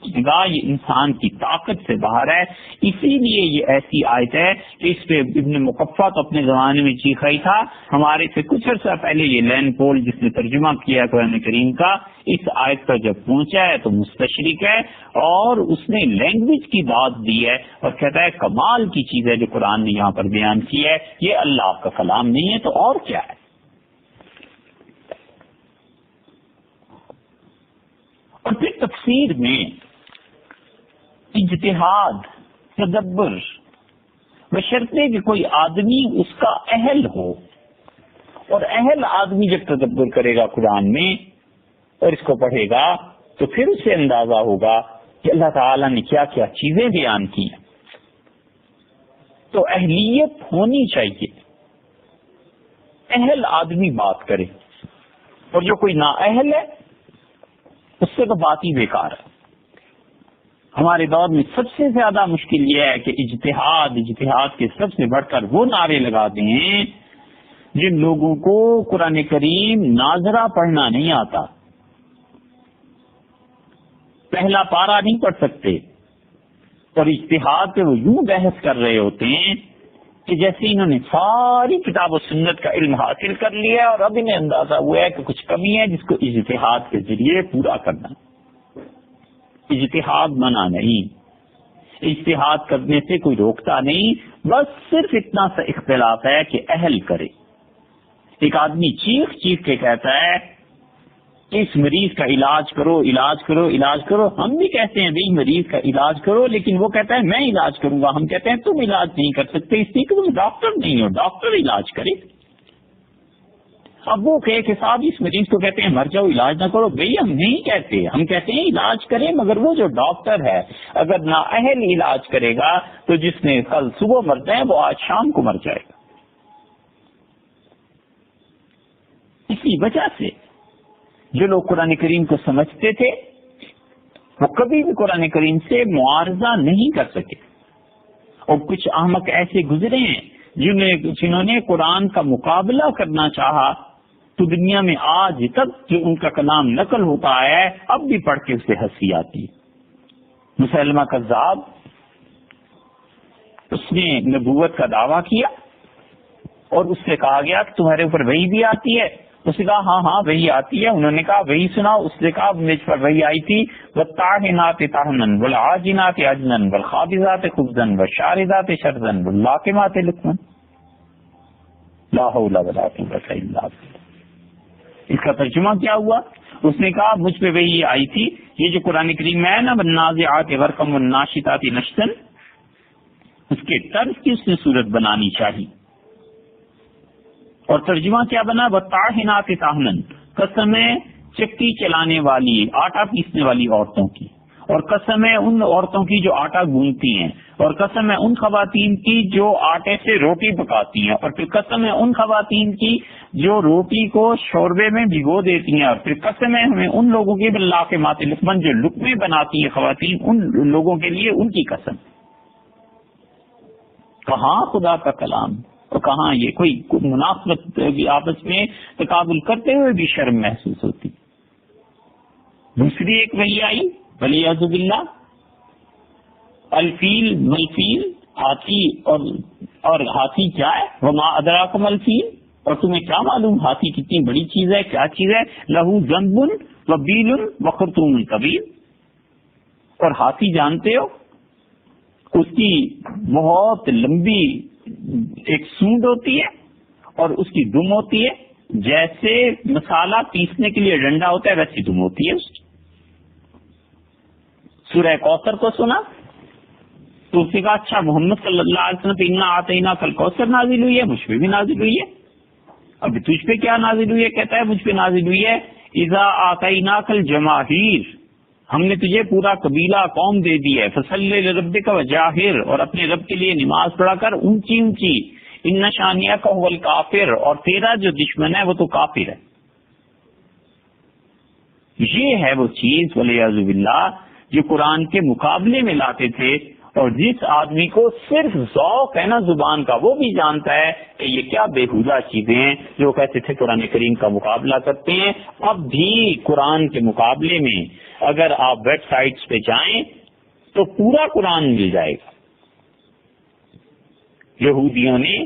کی نگاہ یہ انسان کی طاقت سے باہر ہے. اسی لیے یہ ایسی آیت ہے کہ اس پہ ابن مقفع تو اپنے زمانے میں چیخا ہی تھا. ہمارے سے کچھ عرصہ پہلے یہ لین پول جس نے ترجمہ کیا قرآن کریم کا اس آیت پر جب پہنچا ہے تو مستشرق ہے اور اس نے لینگویج کی بات دی ہے اور کہتا ہے کمال کی چیز ہے جو قرآن نے یہاں پر بیان کی ہے, یہ اللہ کا کلام نہیں ہے تو اور کیا ہے. اور پھر تفسیر میں اجتہاد تدبر بشرطے کہ کوئی آدمی اس کا اہل ہو, اور اہل آدمی جب تدبر کرے گا قرآن میں اور اس کو پڑھے گا تو پھر اسے اندازہ ہوگا کہ اللہ تعالیٰ نے کیا کیا چیزیں بیان کی ہیں. تو اہلیت ہونی چاہیے, اہل آدمی بات کرے, اور جو کوئی نااہل ہے اس سے تو بات ہی بیکار ہے. ہمارے دور میں سب سے زیادہ مشکل یہ ہے کہ اجتہاد کے سب سے بڑھ کر وہ نعرے لگاتے ہیں جن لوگوں کو قرآن کریم ناظرہ پڑھنا نہیں آتا, پہلا پارا نہیں پڑھ سکتے, اور اجتہاد پہ وہ یوں بحث کر رہے ہوتے ہیں کہ جیسے انہوں نے ساری کتاب و سنت کا علم حاصل کر لیا ہے اور اب انہیں اندازہ ہوا ہے کہ کچھ کمی ہے جس کو اجتہاد کے ذریعے پورا کرنا. اجتہاد منع نہیں, اجتہاد کرنے سے کوئی روکتا نہیں, بس صرف اتنا سا اختلاف ہے کہ اہل کرے. ایک آدمی چیخ کے کہتا ہے اس مریض کا علاج کرو علاج کرو علاج کرو. ہم بھی کہتے ہیں بھائی مریض کا علاج کرو, لیکن وہ کہتا ہے میں علاج کروں گا. ہم کہتے ہیں تم علاج نہیں کر سکتے اس لیے کہ تم ڈاکٹر نہیں ہو, ڈاکٹر علاج کرے. اب وہ کہ صاحب اس مریض کو کہتے ہیں مر جاؤ علاج نہ کرو. بھائی ہم نہیں کہتے, ہم کہتے ہیں علاج کریں, مگر وہ جو ڈاکٹر ہے اگر نااہل علاج کرے گا تو جس نے کل صبح مرنا ہے وہ آج شام کو مر جائے گا. اسی وجہ سے جو لوگ قرآن کریم کو سمجھتے تھے وہ کبھی بھی قرآن کریم سے معارضہ نہیں کر سکے, اور کچھ احمق ایسے گزرے ہیں جنہوں نے قرآن کا مقابلہ کرنا چاہا تو دنیا میں آج تک جو ان کا کلام نقل ہوتا ہے اب بھی پڑھ کے اسے ہنسی آتی ہے. مسلمہ کذاب, اس نے نبوت کا دعویٰ کیا اور اس سے کہا گیا کہ تمہارے اوپر وحی بھی آتی ہے. اس نے کہا ہاں وحی آتی ہے. انہوں نے کہا وحی سناؤ. اس نے کہا مجھ پر وحی آئی تھی والطاحنات طحنا والعاجنات عجنا والخابزات خبزا والشاربات شربا واللاقمات لقما لا حول ولا قوة الا باللہ. اس کا ترجمہ کیا ہوا؟ اس نے کہا مجھ پہ وحی آئی تھی, یہ جو قرآن کریم میں ہے نا والنازعات غرقا والناشطات نشطا, اس کے طرز کی اس نے صورت بنانی چاہیے. اور ترجمہ کیا بنا؟ والطاحنات طحنا, قسم ہے چکی چلانے والی آٹا پیسنے والی عورتوں کی, اور قسم ہے ان عورتوں کی جو آٹا گوندتی ہیں, اور قسم ہے ان خواتین کی جو آٹے سے روٹی پکاتی ہیں, اور پھر قسم ہے ان خواتین کی جو روٹی کو شوربے میں بھگو دیتی ہیں, اور پھر قسم ہے ہمیں ان لوگوں کی باللاقمات لقمن جو لقمے بناتی ہیں خواتین, ان لوگوں کے لیے ان کی قسم. کہاں خدا کا کلام اور کہاں یہ کوئی مناسبت آپس میں تقابل کرتے ہوئے بھی شرم محسوس ہوتی. دوسری ایک وحی آئی والعیاذ باللہ الفیل ملفیل, ہاتھی اور ہاتھی کیا ہے؟ وما ادراک ملفیل, اور تمہیں کیا معلوم ہاتھی کتنی بڑی چیز ہے, کیا چیز ہے؟ لہو ذنب وبیل وخرطوم طویل, اور ہاتھی جانتے ہو اس کی بہت لمبی ایک سونڈ ہوتی ہے اور اس کی دم ہوتی ہے, جیسے مسالہ پیسنے کے لیے ڈنڈا ہوتا ہے ویسی دم ہوتی ہے اس کی. سورہ کوثر کو سنا تو اس نے کہا اچھا محمد صلی اللہ علیہ وسلم پہ انا آتینا کل کوثر نازل ہوئی ہے, مجھ پہ بھی نازل ہوئی ہے. اب تجھ پہ کیا نازل ہوئی ہے؟ کہتا ہے مجھ پہ نازل ہوئی ہے اذا آتینا کل جماہیر, ہم نے تجھے پورا قبیلہ قوم دے دی ہے. فصلی لربک وجاہر, اور اپنے رب کے لیے نماز پڑھا کر اونچی اونچی. ان شانیک هو الکافر, اور تیرا جو دشمن ہے وہ تو کافر ہے. یہ ہے وہ چیز والعیاذ باللہ جو قرآن کے مقابلے میں لاتے تھے, اور جس آدمی کو صرف ذوق ہے نا زبان کا وہ بھی جانتا ہے کہ یہ کیا بےہودہ چیزیں ہیں جو کہتے تھے قرآن کریم کا مقابلہ کرتے ہیں. اب بھی قرآن کے مقابلے میں اگر آپ ویب سائٹس پہ جائیں تو پورا قرآن مل جائے گا. یہودیوں نے،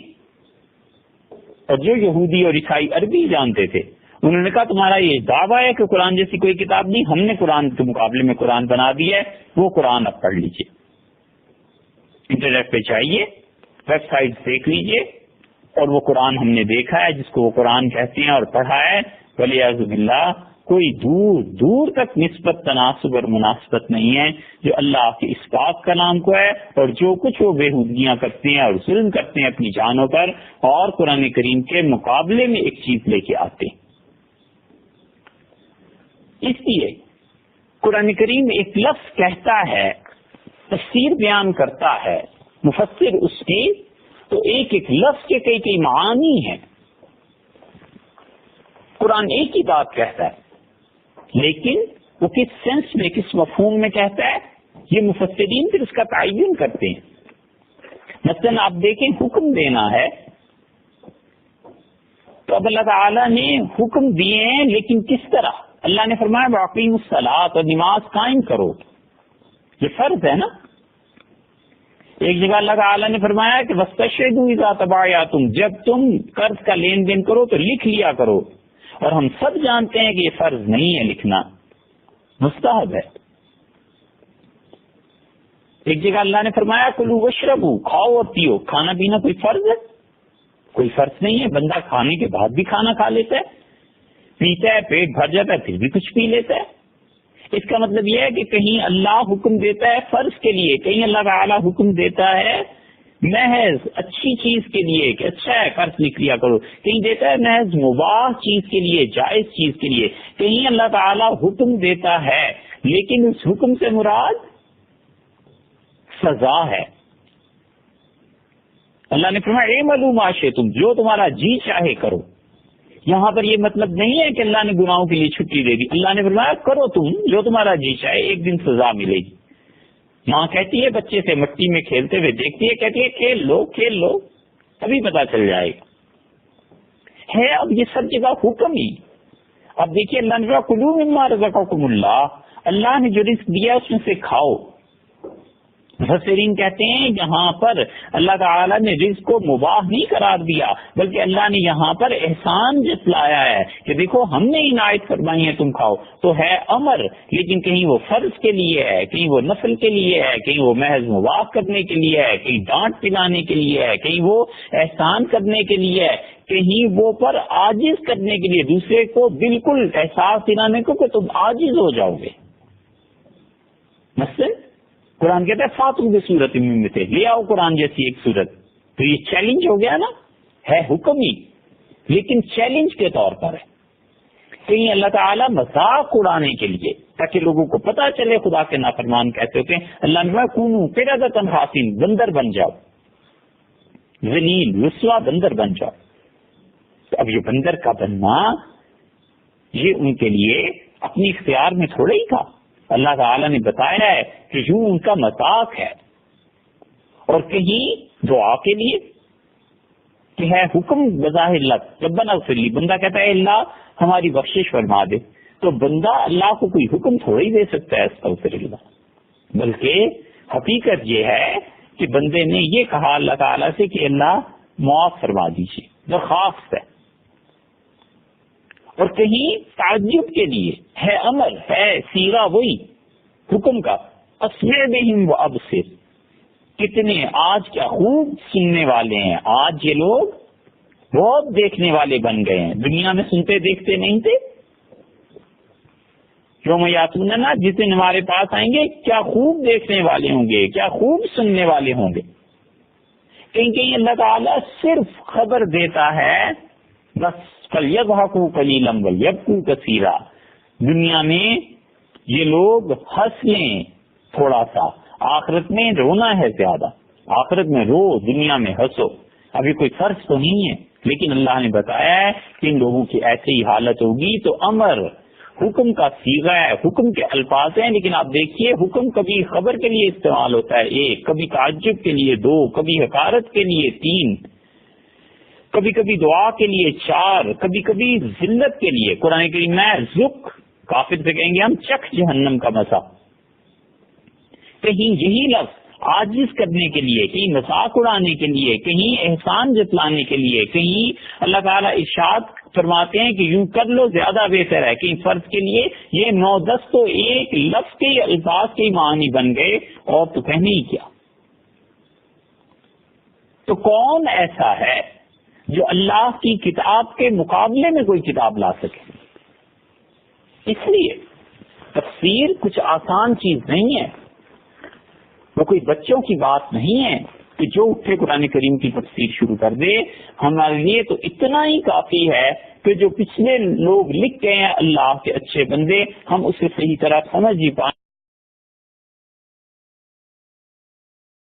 اور جو یہودی اور عیسائی عربی جانتے تھے، انہوں نے کہا تمہارا یہ دعویٰ ہے کہ قرآن جیسی کوئی کتاب نہیں، ہم نے قرآن کے مقابلے میں قرآن بنا دیا ہے، وہ قرآن اب پڑھ لیجئے. انٹرنیٹ پہ جائیے، ویب سائٹ دیکھ لیجئے، اور وہ قرآن ہم نے دیکھا ہے جس کو وہ قرآن کہتے ہیں اور پڑھا ہے. ولیعوذ باللہ کوئی دور دور تک نسبت، تناسب اور مناسبت نہیں ہے جو اللہ کے اس پاک کلام کو ہے اور جو کچھ وہ بےہودگیاں کرتے ہیں اور ظلم کرتے ہیں اپنی جانوں پر، اور قرآن کریم کے مقابلے میں ایک چیز لے کے آتے ہیں. اس لیے قرآن کریم ایک لفظ کہتا ہے، تفسیر بیان کرتا ہے مفسر اس کی، تو ایک ایک لفظ کے کئی کئی معانی ہیں. قرآن ایک ہی بات کہتا ہے، لیکن وہ کس سینس میں، کس مفہوم میں کہتا ہے، یہ مفسرین پھر اس کا تعین کرتے ہیں. مثلا آپ دیکھیں، حکم دینا ہے تو اب اللہ تعالیٰ نے حکم دیے ہیں، لیکن کس طرح؟ اللہ نے فرمایا وَأَقِیمُوا الصَّلَاةَ، اور نماز قائم کرو، یہ فرض ہے نا. ایک جگہ اللہ تعالیٰ نے فرمایا کہ وَاسْتَشْهِدُوا إِذَا تَبَايَعْتُمْ، جب تم قرض کا لین دین کرو تو لکھ لیا کرو. اور ہم سب جانتے ہیں کہ یہ فرض نہیں ہے، لکھنا مستحب ہے. ایک جگہ اللہ نے فرمایا کلوا واشربوا، کھاؤ اور پیو. کھانا پینا کوئی فرض ہے؟ کوئی فرض نہیں ہے. بندہ کھانے کے بعد بھی کھانا کھا لیتا ہے، پیتا ہے، پیٹ بھر جاتا ہے، پھر بھی کچھ پی لیتا ہے. اس کا مطلب یہ ہے کہ کہیں اللہ حکم دیتا ہے فرض کے لیے، کہیں اللہ تعالیٰ حکم دیتا ہے محض اچھی چیز کے لیے کہ اچھا ہے قرض لکھ لیا کرو، کہیں دیتا ہے محض مباح چیز کے لیے، جائز چیز کے لیے. کہیں اللہ تعالیٰ حکم دیتا ہے لیکن اس حکم سے مراد سزا ہے. اللہ نے فرمایا اعملوا ما شئتم، جو تمہارا جی چاہے کرو. یہاں پر یہ مطلب نہیں ہے کہ اللہ نے گناہوں کے لیے چھٹی دے دی. اللہ نے فرمایا کرو تم جو تمہارا جی چاہے، ایک دن سزا ملے گی. ماں کہتی ہے بچے سے مٹی میں کھیلتے ہوئے دیکھتی ہے، کہتی ہے کھیل لو کھیل لو، ابھی پتا چل جائے گا. ہے اب یہ سب جگہ حکم ہی. اب دیکھیے اللہ نے فرمایا کلوا مما رزقکم اللہ، اللہ نے جو رزق دیا اس میں سے کھاؤ. مفسرین کہتے ہیں یہاں پر اللہ تعالیٰ نے رزق کو مباح نہیں قرار دیا، بلکہ اللہ نے یہاں پر احسان جتلایا ہے کہ دیکھو ہم نے عنایت فرمائی ہے تم کھاؤ. تو ہے امر، لیکن کہیں وہ فرض کے لیے ہے، کہیں وہ نفل کے لیے ہے، کہیں وہ محض مباح کرنے کے لیے ہے، کہیں ڈانٹ پلانے کے لیے ہے، کہیں وہ احسان کرنے کے لیے ہے، کہیں وہ پر عاجز کرنے کے لیے، دوسرے کو بالکل احساس دلانے کو کہ تم عاجز ہو جاؤ گے. مثلا قرآن کہتا ہے فاتو بسورۃ من مثلہ، لے آؤ قرآن جیسی ایک صورت. تو یہ چیلنج ہو گیا نا، ہے حکم ہی لیکن چیلنج کے طور پر ہے. کہیں اللہ تعالیٰ مذاق اڑانے کے لیے تاکہ لوگوں کو پتا چلے خدا کے نافرمان کیسے ہوتے ہیں. اللہ نے کونوا قردۃ خاسئین، بندر بن جاؤ، ذلیل رسوا بندر بن جاؤ. تو اب یہ بندر کا بننا یہ ان کے لیے اپنی اختیار میں تھوڑا ہی تھا. اللہ تعالیٰ نے بتایا ہے کہ یوں ان کا مذاق ہے. اور کہیں دعا کے لیے کہ ہے حکم بظاہر لفظ ربنا اغفر لی، بندہ کہتا ہے اللہ ہماری بخشش فرما دے. تو بندہ اللہ کو کوئی حکم تھوڑا ہی دے سکتا ہے استغفر اللہ، بلکہ حقیقت یہ ہے کہ بندے نے یہ کہا اللہ تعالیٰ سے کہ اللہ معاف فرما دیجیے، درخواست ہے. اور کہیں تعجب کے لیے ہے امر، ہے سیرا وہی حکم کا اسمع بہم وابصر، کتنے آج کیا خوب سننے والے ہیں. آج یہ لوگ بہت دیکھنے والے بن گئے ہیں، دنیا میں سنتے دیکھتے نہیں تھے. یوم یاتوننا، جس دن ہمارے پاس آئیں گے کیا خوب دیکھنے والے ہوں گے، کیا خوب سننے والے ہوں گے. کہیں کہیں اللہ تعالیٰ صرف خبر دیتا ہے بس فَلْيَضْحَكُوا قَلِيلًا وَلْيَبْكُوا كَثِيرًا، دنیا میں یہ لوگ ہنس لیں تھوڑا سا، آخرت میں رونا ہے زیادہ. آخرت میں رو، دنیا میں ہنسو. ابھی کوئی فرض تو نہیں ہے لیکن اللہ نے بتایا ہے کہ ان لوگوں کی ایسی ہی حالت ہوگی. تو امر حکم کا صیغہ ہے، حکم کے الفاظ ہیں، لیکن آپ دیکھیے حکم کبھی خبر کے لیے استعمال ہوتا ہے ایک، کبھی تعجب کے لیے دو، کبھی حقارت کے لیے تین، کبھی کبھی دعا کے لیے چار، کبھی کبھی ذلت کے لیے. قرآن کریم میں ذق کافر سے کہیں گے ہم چکھ جہنم کا مزہ. کہیں یہی لفظ عاجز کرنے کے لیے، کہیں مذاق اڑانے کے لیے، کہیں احسان جتلانے کے لیے، کہیں اللہ تعالیٰ ارشاد فرماتے ہیں کہ یوں کر لو زیادہ بہتر ہے، کہیں فرض کے لیے، یہ 9-10 تو ایک لفظ کے الفاظ کے معنی بن گئے اور تو کہنے ہی کیا. تو کون ایسا ہے جو اللہ کی کتاب کے مقابلے میں کوئی کتاب لا سکے؟ اس لیے تفسیر کچھ آسان چیز نہیں ہے، وہ کوئی بچوں کی بات نہیں ہے کہ جو اٹھے قرآن کریم کی تفسیر شروع کر دے. ہمارے لیے تو اتنا ہی کافی ہے کہ جو پچھلے لوگ لکھ گئے ہیں اللہ کے اچھے بندے، ہم اسے صحیح طرح سمجھ ہی پائیں.